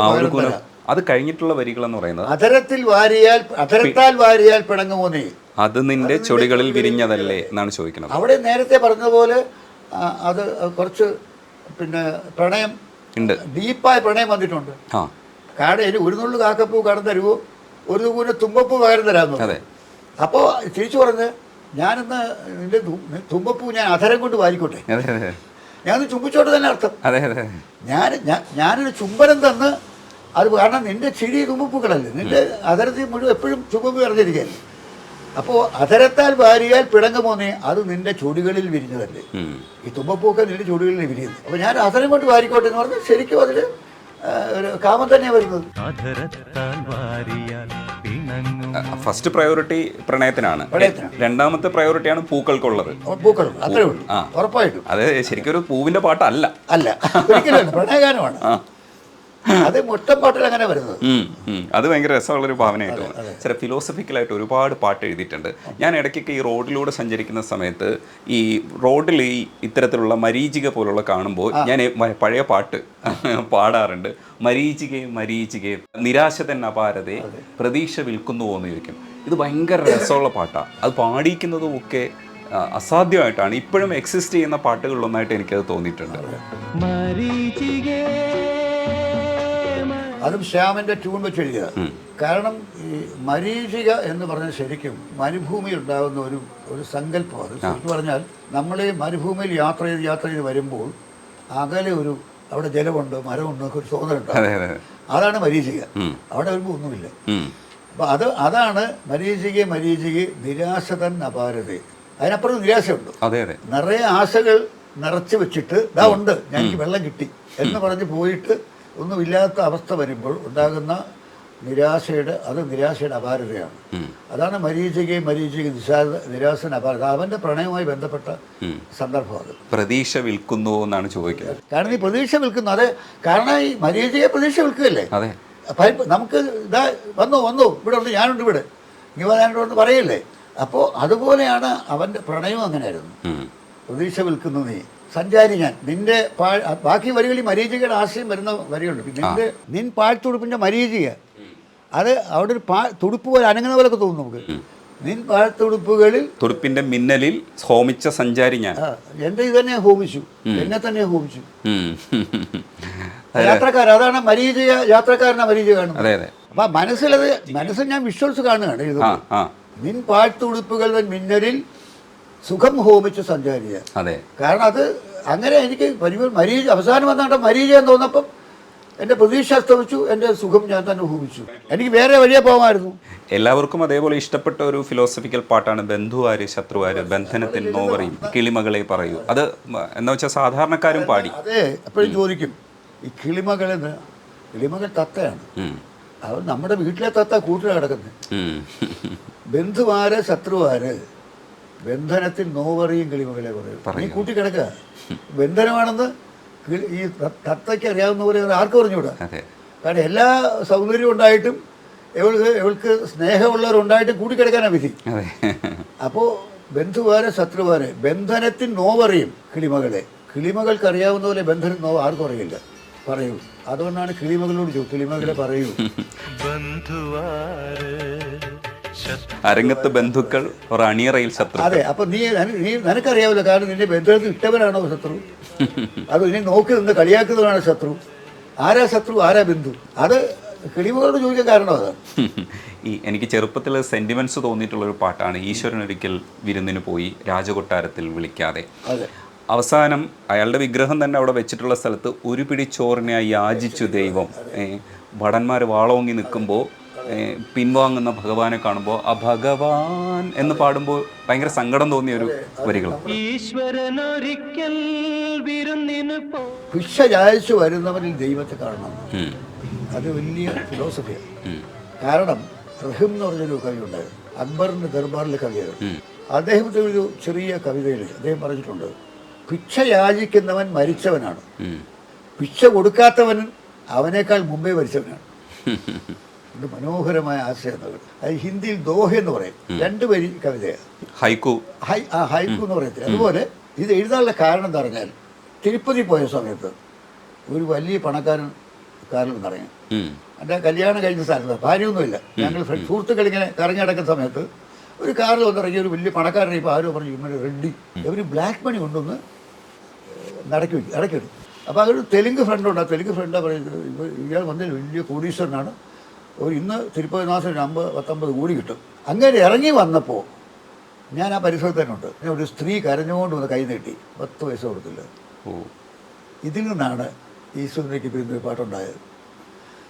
S2: അത് കഴിഞ്ഞിട്ടുള്ള വരികൾ എന്ന് പറയുന്നത്
S1: അധരത്താൽ വാരിയാൽ പിണങ്ങുമോ നീ,
S2: അത് നിന്റെ ചൊടികളിൽ വിരിഞ്ഞതല്ലേ എന്നാണ് ചോദിക്കുന്നത്.
S1: അവിടെ നേരത്തെ പറഞ്ഞതുപോലെ അത് കുറച്ച് പിന്നെ പ്രണയം ഉണ്ട്, ഡീപ്പായ പ്രണയം വന്നിട്ടുണ്ട്. കാടയിൽ ഒരു നുള്ളു കാക്കപ്പൂ കടം തരുമോ, ഒരു കൂന തുമ്പപ്പൂ പകരം തരാമെന്ന്.
S2: അതെ.
S1: അപ്പോൾ തിരിച്ചു പറഞ്ഞ് ഞാനിന്ന് നിന്റെ തുമ്പപ്പൂ ഞാൻ അധരം കൊണ്ട് വാരിക്കോട്ടെ, ഞാനൊന്ന് ചുംബിച്ചോട്ടെ തന്നെ അർത്ഥം. ഞാനൊരു ചുംബനം തന്ന് അത് കാരണം നിന്റെ ചിരി തുമ്പപ്പൂക്കളല്ലേ, നിന്റെ അധരത്തിൽ മുഴുവൻ എപ്പോഴും ചുമ്പപ്പൂ നിറഞ്ഞിരിക്കുകയല്ലേ. അപ്പോൾ അധരത്താൽ വാരിയാൽ പിണങ്ങുമോ നീ, അത് നിന്റെ ചുടികളിൽ വിരിഞ്ഞതല്ലേ. ഈ തുമ്പപ്പൂക്കെ നിന്റെ ചുടികളിൽ വിരിയുന്നു. അപ്പോൾ ഞാൻ അധരം കൊണ്ട് വാരിക്കോട്ടെ എന്ന് പറഞ്ഞാൽ ശരിക്കും അതിൽ ഒരു കാമം തന്നെയാണ് വരുന്നത്.
S2: ഫസ്റ്റ് പ്രയോറിറ്റി പ്രണയത്തിനാണ്, രണ്ടാമത്തെ പ്രയോറിറ്റിയാണ് പൂക്കൾക്കുള്ളത്.
S1: പൂക്കൾ അത്രേ ഉള്ളൂ, ഉറപ്പായിട്ടും.
S2: അത് ശരിക്കും ഒരു പൂവിന്റെ പാട്ടല്ല,
S1: അല്ല, ഒരിക്കലും പ്രണയഗാനമാണ്. അത് മൊത്തം പാട്ടിൽ അങ്ങനെ വരുന്നത്.
S2: അത് ഭയങ്കര രസമുള്ളൊരു ഭാവനയായിട്ട് തോന്നുന്നു. ചില ഫിലോസഫിക്കലായിട്ട് ഒരുപാട് പാട്ട് എഴുതിയിട്ടുണ്ട്. ഞാൻ ഇടയ്ക്കൊക്കെ ഈ റോഡിലൂടെ സഞ്ചരിക്കുന്ന സമയത്ത് ഈ റോഡിൽ ഈ ഇത്തരത്തിലുള്ള മരീചിക പോലുള്ള കാണുമ്പോൾ ഞാൻ പഴയ പാട്ട് പാടാറുണ്ട്. മരീചികയും മരീചികയും നിരാശ തന്നെ അപാരതയെ പ്രതീക്ഷ വിൽക്കുന്നുവോ എന്ന് ചോദിക്കും. ഇത് ഭയങ്കര രസമുള്ള പാട്ടാണ്. അത് പാടിക്കുന്നതും ഒക്കെ അസാധ്യമായിട്ടാണ്. ഇപ്പോഴും എക്സിസ്റ്റ് ചെയ്യുന്ന പാട്ടുകളിലൊന്നായിട്ട് എനിക്കത് തോന്നിയിട്ടുണ്ട്.
S1: അതും ശ്യാമിൻ്റെ ട്യൂൺ വെച്ച് എഴുതിയത്. കാരണം ഈ മരീചിക എന്ന് പറഞ്ഞാൽ ശരിക്കും മരുഭൂമിയിൽ ഉണ്ടാകുന്ന ഒരു സങ്കല്പം. അത് ശരിക്കും പറഞ്ഞാൽ നമ്മൾ ഈ മരുഭൂമിയിൽ യാത്ര ചെയ്ത് വരുമ്പോൾ അകലെ അവിടെ ജലമുണ്ട്, മരമുണ്ട്, ഒരു തോന്നലുണ്ടാവും. അതാണ് മരീചിക. അവിടെ വരുമ്പോൾ ഒന്നുമില്ല. അപ്പം അതാണ് മരീചിക നിരാശതൻ അപാരത. അതിനപ്പുറം നിരാശയുണ്ട്. നിറയെ ആശകൾ നിറച്ച് വെച്ചിട്ട് ഇതാ ഉണ്ട്, എനിക്ക് വെള്ളം കിട്ടി എന്ന് പറഞ്ഞ് പോയിട്ട് ഒന്നുമില്ലാത്ത അവസ്ഥ വരുമ്പോൾ ഉണ്ടാകുന്ന നിരാശയുടെ അപാരതയാണ്. അതാണ് മരീചികയും നിരാശൻ അപാരത. അവന്റെ പ്രണയവുമായി ബന്ധപ്പെട്ട സന്ദർഭം. അത് പ്രതീക്ഷ
S2: വിൽക്കുന്നു എന്നാണ് ചോദിക്കുന്നത്.
S1: കാരണം ഈ പ്രതീക്ഷ വിൽക്കുന്നു, അതെ. കാരണം ഈ മരീചികയെ പ്രതീക്ഷ വിൽക്കുകയല്ലേ. നമുക്ക് ഇതാ വന്നു ഇവിടെ ഉണ്ട്, ഞാനുണ്ട് ഇവിടെ, ഞാനുണ്ട് പറയല്ലേ. അപ്പോൾ അതുപോലെയാണ് അവന്റെ പ്രണയവും അങ്ങനെയായിരുന്നു. പ്രതീക്ഷ വിൽക്കുന്നു നീ, സഞ്ചാരി ഞാൻ, നിന്റെ ബാക്കി വരികളിൽ മരീചികയുടെ ആശയം വരുന്ന വരികളുണ്ട്. നിൻ പാഴ്ത്തുടുപ്പിന്റെ മരീചിക, അത് അവിടെ ഒരു തുടുപ്പ് പോലെ അനങ്ങുന്ന പോലൊക്കെ തോന്നും നമുക്ക്. നിൻ പാഴ്ത്തുടുപ്പുകളിൽ
S2: തുടുപ്പിന്റെ മിന്നലിൽ ഹോമിച്ച സഞ്ചാരി ഞാൻ,
S1: എന്റെ ഇത് തന്നെ ഹോമിച്ചു, എന്നെ തന്നെ ഹോമിച്ചു. അതാണ് മരീചിക, യാത്രക്കാരനാ മരീചിക കാണുന്നത്. അപ്പൊ മനസ്സിൽ ഞാൻ വിഷ്വൽസ് കാണുകയാണ് എഴുതുന്നത്. നിൻ പാഴ്ത്തുടുപ്പുകൾ മിന്നലിൽ സുഖം ഹോമിച്ച് സഞ്ചാരിയ. കാരണം അത് അങ്ങനെ എനിക്ക് അവസാനം വന്നാണ്ട് മരീചയെന്ന് തോന്നപ്പം എൻ്റെ പ്രതീക്ഷ അസ്തമിച്ചു, എൻ്റെ സുഖം ഞാൻ തന്നെ ഹോമിച്ചു. എനിക്ക് വേറെ വഴിയെ പോകാമായിരുന്നു.
S2: എല്ലാവർക്കും അതേപോലെ ഇഷ്ടപ്പെട്ട ഒരു ഫിലോസഫിക്കൽ പാട്ടാണ് ബന്ധുവാര് ശത്രുവാര് ബന്ധനത്തിൽ നോവറിയും കിളിമകളെ പറയൂ. അത് എന്താ വെച്ചാൽ സാധാരണക്കാരും പാടി.
S1: അതെ, എപ്പോഴും ചോദിക്കും ഈ കിളിമകൾ തത്തയാണ്. അവർ നമ്മുടെ വീട്ടിലെ തത്ത കൂട്ടിൽ കിടക്കുന്നത്. ബന്ധുവാര് ശത്രുവാര് ബന്ധനത്തിൽ നോവറിയും കിളിമകളെ പറയും. നീ കൂട്ടിക്കിടക്കുക. ബന്ധനമാണെന്ന് ഈ തത്തയ്ക്ക് അറിയാവുന്ന പോലെ ആർക്കും പറഞ്ഞുകൂടാ. കാരണം എല്ലാ സൗന്ദര്യവും ഉണ്ടായിട്ടും ഇവൾക്ക് സ്നേഹമുള്ളവരുണ്ടായിട്ടും കൂട്ടിക്കിടക്കാനാണ് വിധി. അപ്പോൾ ബന്ധുവാരെ ശത്രുവാരെ ബന്ധനത്തിൽ നോവറിയും കിളിമകൾക്ക് അറിയാവുന്ന പോലെ ബന്ധനം നോവ് ആർക്കും അറിയില്ല. പറയൂ. അതുകൊണ്ടാണ് കിളിമകളോട് കിളിമകളെ പറയൂ.
S2: അരങ്ങത്ത് ബന്ധുക്കൾ അണിയറയിൽ ശത്രു.
S1: അതെ, അപ്പൊ നീ നിനക്കറിയാവില്ല. കാരണം നിന്റെ ബന്ധത്തിൽ ഇഷ്ടവനാണോ ശത്രു, അത് നിന്നെ നോക്കി നിന്ന് കളിയാക്കുന്നതാണോ ശത്രു, ആരാ ശത്രു ആരാ ബന്ധു, അത് കിളിമകളോട് ചോദിക്കാൻ കാരണം അതാണ്.
S2: എനിക്ക് ചെറുപ്പത്തിൽ സെന്റിമെന്റ്സ് തോന്നിയിട്ടുള്ളൊരു പാട്ടാണ് ഈശ്വരൻ ഒരിക്കൽ വിരുന്നിന് പോയി രാജകൊട്ടാരത്തിൽ വിളിക്കാതെ. അവസാനം അയാളുടെ വിഗ്രഹം തന്നെ അവിടെ വെച്ചിട്ടുള്ള സ്ഥലത്ത് ഒരു പിടി ചോറിനായി യാചിച്ചു ദൈവം. ഭടന്മാർ വാളോങ്ങി നിൽക്കുമ്പോൾ പിൻവാങ്ങുന്ന ഭഗവാനെ കാണുമ്പോൾ ആ ഭഗവാൻ എന്ന് പാടുമ്പോൾ ഭയങ്കര സങ്കടം തോന്നിയ ഒരു വരികൾ.
S1: ഭിക്ഷ യാചിച്ചു വരുന്നവരിൽ ദൈവത്തെ കാണണം. അത് വലിയ ഫിലോസഫിയാണ്. കാരണം റഹിം എന്ന് പറഞ്ഞൊരു കവി ഉണ്ടായിരുന്നു, അക്ബറിൻ്റെ ദർബാറിലെ കവിയായിരുന്നു. അദ്ദേഹത്തെ ഒരു ചെറിയ കവിതയിൽ അദ്ദേഹം പറഞ്ഞിട്ടുണ്ട്, ഭിക്ഷ യാചിക്കുന്നവൻ മരിച്ചവനാണ്, ഭിക്ഷ കൊടുക്കാത്തവൻ അവനേക്കാൾ മുമ്പേ മരിച്ചവനാണ്. ഇത് മനോഹരമായ ആശയം. അത് ഹിന്ദിയിൽ ദോഹ എന്ന് പറയും, 2 വരി കവിതയാണ്.
S2: ഹൈക്കു
S1: ഹൈക്കു എന്ന് പറയത്തില്ല. അതുപോലെ ഇത് എഴുതാനുള്ള കാരണം എന്താ പറഞ്ഞാൽ, തിരുപ്പതി പോയ സമയത്ത് ഒരു വലിയ പണക്കാരൻ കാറിൽ നിന്നിറങ്ങി. എൻ്റെ കല്യാണം കഴിഞ്ഞ സ്ഥലത്ത് ഭാര്യയൊന്നുമില്ല, ഞങ്ങൾ സുഹൃത്തുക്കൾ ഇങ്ങനെ കറങ്ങി നടക്കുന്ന സമയത്ത് ഒരു കാറിൽ വന്നിറങ്ങി ഒരു വലിയ പണക്കാരനെ. ഇപ്പോൾ ആരോ പറഞ്ഞു ഇവര് റെഡ്ഡി, ഇവർ ബ്ലാക്ക് മണി കൊണ്ടുവന്ന് അടക്കിടും. അപ്പോൾ അതൊരു തെലുങ്ക് ഫ്രണ്ടുണ്ട്. ആ തെലുങ്ക് ഫ്രണ്ടാണ് പറയുന്നത്, ഇയാൾ വന്നതിൽ വലിയ കോടീശ്വരനാണ്, ഇന്ന് തിരുപ്പതി മാസം 50-19 കോടി കിട്ടും. അങ്ങനെ ഇറങ്ങി വന്നപ്പോൾ ഞാൻ ആ പരിസരത്ത് തന്നെ ഉണ്ട്. ഒരു സ്ത്രീ കരഞ്ഞുകൊണ്ട് വന്ന് കൈ നീട്ടി, 10 പൈസ കൊടുത്തില്ല. ഇതിൽ നിന്നാണ് ഈശ്വരനേക്ക് പിരിഞ്ഞൊരു പാട്ടുണ്ടായത്.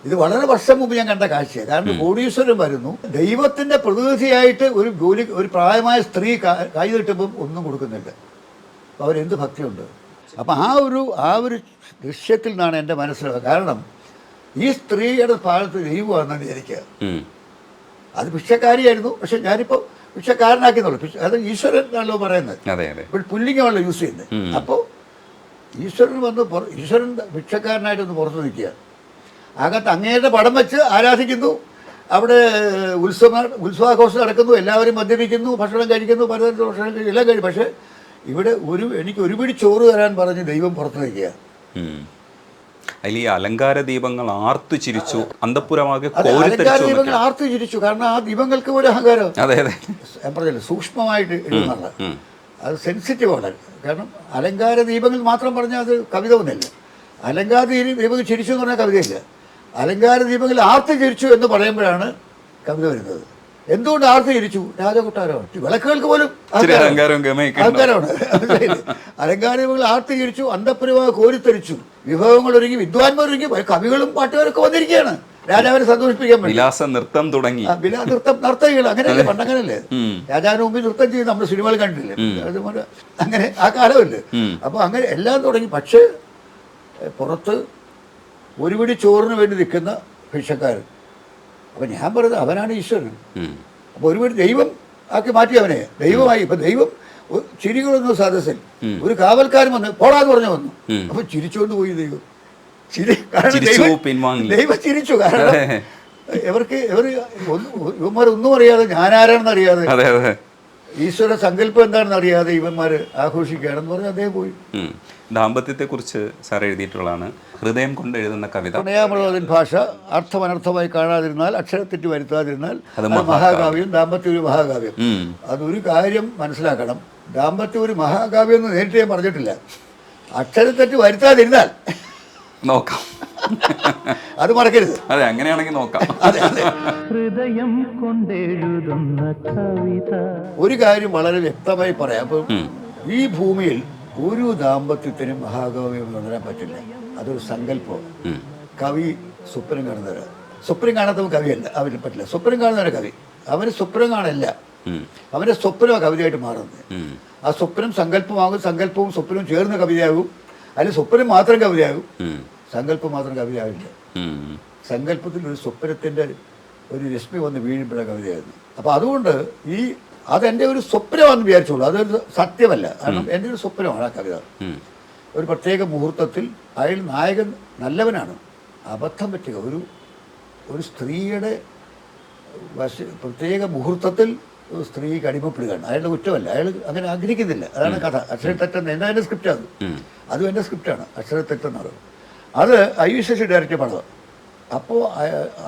S1: ഇത് വളരെ വർഷം മുമ്പ് ഞാൻ കണ്ട കാഴ്ചയാണ്. കാരണം കോടീശ്വരൻ വരുന്നു, ദൈവത്തിൻ്റെ പ്രതിനിധിയായിട്ട് ഒരു പ്രായമായ സ്ത്രീ കൈ നീട്ടുമ്പം ഒന്നും കൊടുക്കുന്നില്ല. അപ്പോൾ അവരെന്ത് ഭക്തിയുണ്ട്. അപ്പം ആ ഒരു ദൃശ്യത്തിൽ നിന്നാണ് എൻ്റെ മനസ്സിലാവുക. കാരണം ഈ സ്ത്രീയുടെ ഭാഗത്ത് ദൈവമാണെന്ന് വിചാരിക്കുക. അത് ഭിക്ഷക്കാരിയായിരുന്നു, പക്ഷെ ഞാനിപ്പോൾ ഭിക്ഷക്കാരനാക്കിയെന്നുള്ളൂ. അത് ഈശ്വരൻ ആണല്ലോ പറയുന്നത്, ഇപ്പോൾ പുല്ലിംഗമാണല്ലോ യൂസ് ചെയ്യുന്നത്. അപ്പോൾ ഈശ്വരൻ ഈശ്വരൻ ഭിക്ഷക്കാരനായിട്ടൊന്ന് പുറത്ത് നിൽക്കുക. അകത്ത് അങ്ങേരുടെ പടം വെച്ച് ആരാധിക്കുന്നു, അവിടെ ഉത്സവാഘോഷം നടക്കുന്നു, എല്ലാവരും മദ്യപിക്കുന്നു, ഭക്ഷണം കഴിക്കുന്നു, പലതരത്തിലുള്ള ഭക്ഷണം കഴിക്കും, എല്ലാം കഴിക്കും. പക്ഷേ ഇവിടെ എനിക്ക് ഒരു പിടി ചോറ് തരാൻ പറഞ്ഞ് ദൈവം പുറത്ത് നിൽക്കുക.
S2: അതിൽ ഈ അലങ്കാര ദീപങ്ങൾ ആർത്തു ചിരിച്ചു, അന്തഃപുരമാകെ
S1: അലങ്കാര ദീപങ്ങൾ ആർത്തു ചിരിച്ചു. കാരണം ആ ദീപങ്ങൾക്ക് ഒരു അഹങ്കാരം, ഞാൻ പറഞ്ഞില്ല, സൂക്ഷ്മമായിട്ട് എഴുതുന്നുള്ള അത് സെൻസിറ്റീവാണ്. കാരണം അലങ്കാര ദീപങ്ങൾ മാത്രം പറഞ്ഞാൽ അത് കവിത ഒന്നല്ല. അലങ്കാര ദീപങ്ങൾ ചിരിച്ചു എന്ന് പറഞ്ഞാൽ കവിതയില്ല. അലങ്കാര ദീപങ്ങൾ ആർത്ത് ചിരിച്ചു എന്ന് പറയുമ്പോഴാണ് കവിത വരുന്നത്. എന്തുകൊണ്ട് ആർത്ത് ചിരിച്ചു? രാജകൊട്ടാരമാണ്, വിളക്കുകൾക്ക് പോലും അഹങ്കാരമാണ്. അലങ്കാര ദീപങ്ങൾ ആർത്ത് ചിരിച്ചു, അന്തഃപുരമായി കോരിത്തരിച്ചു, വിഭവങ്ങൾ ഒരുങ്ങി, വിദ്വാൻമാരൊരുങ്ങി, കവികളും പാട്ടുകാരൊക്കെ വന്നിരിക്കുകയാണ് രാജാവിനെ സന്തോഷിപ്പിക്കാൻ വേണ്ടി.
S2: നൃത്തം തുടങ്ങി,
S1: നർത്തകികൾ അങ്ങനെയല്ലേ, പണ്ടങ്ങനല്ലേ, രാജാവിന് മുമ്പിൽ നൃത്തം ചെയ്ത് നമ്മൾ സിനിമകൾ കണ്ടില്ലേ, അതുപോലെ അങ്ങനെ ആ കാലമല്ലേ. അപ്പോൾ അങ്ങനെ എല്ലാം തുടങ്ങി. പക്ഷേ പുറത്ത് ഒരു പിടി ചോറിന് വേണ്ടി നിൽക്കുന്ന ഭിക്ഷക്കാരൻ. അപ്പം ഞാൻ പറയുന്നത് അവനാണ് ഈശ്വരൻ. അപ്പോൾ ഒരു പിടി ദൈവം ആക്കി മാറ്റി അവനെ ദൈവമായി. ഇപ്പം ദൈവം ചിരികളൊന്നും സദസ്സിൽ ഒരു കാവൽക്കാരൻ വന്ന് പോടാന്ന് പറഞ്ഞു വന്നു. അപ്പം ചിരിച്ചുകൊണ്ട് പോയി ദൈവം. ദൈവം ചിരിച്ചു. കാരണം ഇവന്മാരൊന്നും അറിയാതെ, ഞാനാരാണെന്ന് അറിയാതെ, ഈശ്വര സങ്കല്പം എന്താണെന്ന് അറിയാതെ ഇവന്മാർ ആഘോഷിക്കുകയാണെന്ന് പറഞ്ഞ് അദ്ദേഹം പോയി.
S2: ദാമ്പത്യത്തെക്കുറിച്ച് സാർ എഴുതിയിട്ടുള്ളതാണ് ഹൃദയം കൊണ്ട് എഴുതുന്ന കവിത.
S1: പ്രണയാമൃതത്തിൻ ഭാഷ അർത്ഥമനർത്ഥമായി കാണാതിരുന്നാൽ, അക്ഷരത്തെറ്റ് വരുത്താതിരുന്നാൽ അത് മഹാകാവ്യം. ദാമ്പത്യം ഒരു മഹാകാവ്യം. അതൊരു കാര്യം മനസ്സിലാക്കണം, ദാമ്പത്യം ഒരു മഹാകാവ്യം എന്ന് നേരിട്ട് ഞാൻ പറഞ്ഞിട്ടില്ല. അക്ഷരത്തെറ്റ് വരുത്താതിരുന്നാൽ
S2: നോക്കാം,
S1: അത് മറക്കരുത്.
S2: അതെ, അങ്ങനെയാണെങ്കിൽ നോക്കാം.
S3: ഹൃദയം കൊണ്ടെഴുതുന്ന കവിത.
S1: ഒരു കാര്യം വളരെ വ്യക്തമായി പറയാം. അപ്പം ഈ ഭൂമിയിൽ ഒരു ദാമ്പത്യത്തിനും മഹാകാവ്യം എഴുതാൻ പറ്റില്ല. അതൊരു സങ്കല്പമാണ്. കവി സ്വപ്നം കാണുന്നവരാണ്. സ്വപ്നം കാണാത്തവൻ കവിയല്ല, അവന് പറ്റില്ല. സ്വപ്നം കാണുന്നവരെ കവി, അവന് സ്വപ്നം കാണല്ല, അവൻ്റെ സ്വപ്നമാണ് കവിതയായിട്ട് മാറുന്നത്. ആ സ്വപ്നം സങ്കല്പമാകും, സങ്കല്പവും സ്വപ്നവും ചേർന്ന കവിതയാകും. അല്ലെങ്കിൽ സ്വപ്നം മാത്രം കവിതയാകും, സങ്കല്പം മാത്രം കവിതയാവില്ല. സങ്കല്പത്തിൽ ഒരു സ്വപ്നത്തിൻ്റെ ഒരു രശ്മി വന്ന് വീഴുമ്പോഴാണ് കവിതയായിരുന്നു. അപ്പോൾ അതുകൊണ്ട് അതെൻ്റെ ഒരു സ്വപ്നമാണെന്ന് വിചാരിച്ചോളൂ, അതൊരു സത്യമല്ല. കാരണം എൻ്റെ ഒരു സ്വപ്നമാണ് ആ കവിത. ഒരു പ്രത്യേക മുഹൂർത്തത്തിൽ അയാൾ നായകൻ നല്ലവനാണ്, അബദ്ധം പറ്റുക ഒരു സ്ത്രീയുടെ പ്രത്യേക മുഹൂർത്തത്തിൽ സ്ത്രീക്ക് അടിമപ്പെടുകയാണ്. അയാളുടെ കുറ്റമല്ല, അയാൾ അങ്ങനെ ആഗ്രഹിക്കുന്നില്ല. അതാണ് കഥ. അക്ഷരത്തെറ്റെന്ന് എൻ്റെ സ്ക്രിപ്റ്റാണ്, അതും എൻ്റെ സ്ക്രിപ്റ്റാണ്. അക്ഷരത്തെറ്റെന്ന് പറയുന്നത് അത് IUCC ഡയറക്റ്റ് പടം. അപ്പോൾ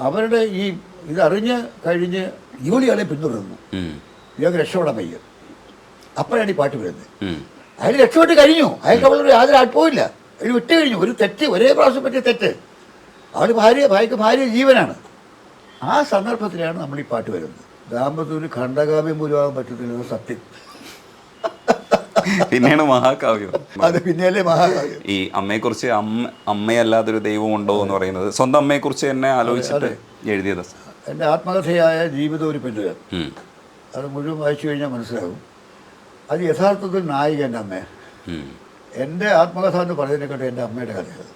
S1: അവരുടെ ഇതറിഞ്ഞ് കഴിഞ്ഞ് ഇവളിയാളെ പിന്തുടരുന്നു, ഇയാൾക്ക് രക്ഷപ്പെടാൻ വയ്യ. അപ്പോഴാണ് ഈ പാട്ട് വരുന്നത്. അയാൾ രക്ഷപ്പെട്ട് കഴിഞ്ഞു, അയാൾക്ക് അവളൊരു യാതൊരു ആത്മവുമില്ല, അയാൾ വിട്ട് കഴിഞ്ഞു. ഒരു തെറ്റ്, ഒരേ പ്രാവശ്യം പറ്റിയ തെറ്റ്. ഭാര്യക്ക് ഭാര്യ ജീവനാണ്. ആ സന്ദർഭത്തിലാണ് നമ്മൾ ഈ പാട്ട് വരുന്നത്. ദാമ്പത്യം ഖണ്ഡകാവ്യം പോലും ആകാൻ പറ്റത്തില്ല, സത്യം.
S2: പിന്നെയാണ് മഹാകാവ്യം.
S1: അത് പിന്നെയല്ലേ മഹാകാവ്യം.
S2: ഈ അമ്മയെക്കുറിച്ച് അമ്മയല്ലാതൊരു ദൈവം ഉണ്ടോ എന്ന് പറയുന്നത് സ്വന്തം അമ്മയെക്കുറിച്ച് തന്നെ ആലോചിച്ചിട്ട് എഴുതിയത്.
S1: എൻ്റെ ആത്മകഥയായ ജീവിതം ഒരു പെണ്ണുകാർ, അത് മുഴുവൻ വായിച്ചു കഴിഞ്ഞാൽ മനസ്സിലാകും. അത് യഥാർത്ഥത്തിൽ നായിക എൻ്റെ അമ്മയാണ്. എൻ്റെ ആത്മകഥ എന്ന് പറയുന്നതിനെക്കാട്ടും എൻ്റെ അമ്മയുടെ കഥയാണ്.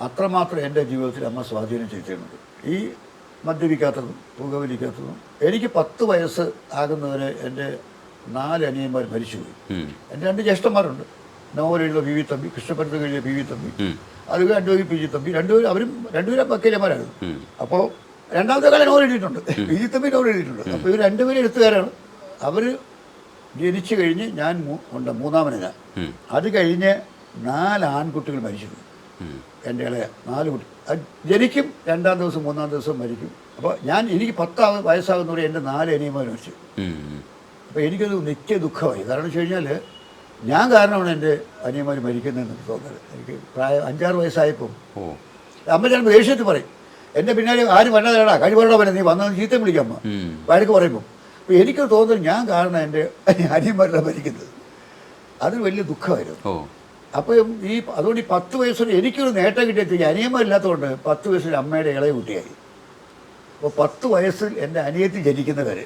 S1: അത്രമാത്രം എൻ്റെ ജീവിതത്തിൽ അമ്മ സ്വാധീനം ചെലുത്തിയിട്ടുണ്ട്. ഈ മദ്യപിക്കാത്തതും പുകവലിക്കാത്തതും. എനിക്ക് 10 വയസ്സ് ആകുന്നവരെ എൻ്റെ 4 അനിയന്മാർ മരിച്ചുപോയി. എൻ്റെ 2 ജ്യേഷ്ഠന്മാരുണ്ട്. നോവൽ എഴുതിയ പി വി തമ്പി, കൃഷ്ണപുരത്ത് എഴുതിയ പി വി തമ്പി, അത് രണ്ടുപേരും പി ജി തമ്പി, രണ്ടുപേരും വക്കീലന്മാരായിരുന്നു. അപ്പോൾ രണ്ടാമത്തെ കാലം നോവൽ എഴുതിയിട്ടുണ്ട്, പി ജി തമ്പി നോവൽ എഴുതിയിട്ടുണ്ട്. അപ്പോൾ ഇവർ രണ്ടുപേരും എഴുത്തുകാരാണ്. അവർ ജനിച്ചു കഴിഞ്ഞ് ഞാൻ ഉണ്ട് മൂന്നാമനാണ്. അത് കഴിഞ്ഞ് 4 ആൺകുട്ടികൾ മരിച്ചിട്ടുണ്ട്. എൻ്റെ ഇളയ 4 കുട്ടി ജനിക്കും, 2-ാം ദിവസം 3-ാം ദിവസം മരിക്കും. അപ്പോൾ എനിക്ക് 10 വയസ്സാകുന്നവരെ എൻ്റെ 4 അനിയന്മാർ മരിച്ചു. അപ്പോൾ എനിക്കത് നിത്യ ദുഃഖമായി. കാരണം വെച്ച് കഴിഞ്ഞാൽ ഞാൻ കാരണമാണ് എൻ്റെ അനിയന്മാർ മരിക്കുന്നതെന്ന് തോന്നുന്നത്. എനിക്ക് പ്രായം 5-6 വയസ്സായപ്പോൾ അമ്മ ചിലപ്പോൾ ദേഷ്യത്തിൽ പറയും, എൻ്റെ പിന്നാലെ ആരും വന്നതേടാ കഴിവറടാ വന്നെ, നീ വന്നത് ചീത്ത വിളിക്കാം അമ്മ വഴക്ക് പറയുമ്പോൾ. അപ്പോൾ എനിക്ക് തോന്നുന്നത് ഞാൻ കാരണം എൻ്റെ അനിയന്മാരുടെ മരിക്കുന്നത്. അതൊരു വലിയ ദുഃഖമായിരുന്നു. അപ്പോൾ അതുകൊണ്ട് ഈ 10 വയസ്സിൽ എനിക്കൊരു നേട്ടം കിട്ടിയ അനിയന്മാരില്ലാത്തതുകൊണ്ട് 10 വയസ്സിൽ അമ്മയുടെ ഇളയ കുട്ടിയായി. അപ്പോൾ 10 വയസ്സിൽ എൻ്റെ അനിയത്തി ജനിക്കുന്നവരെ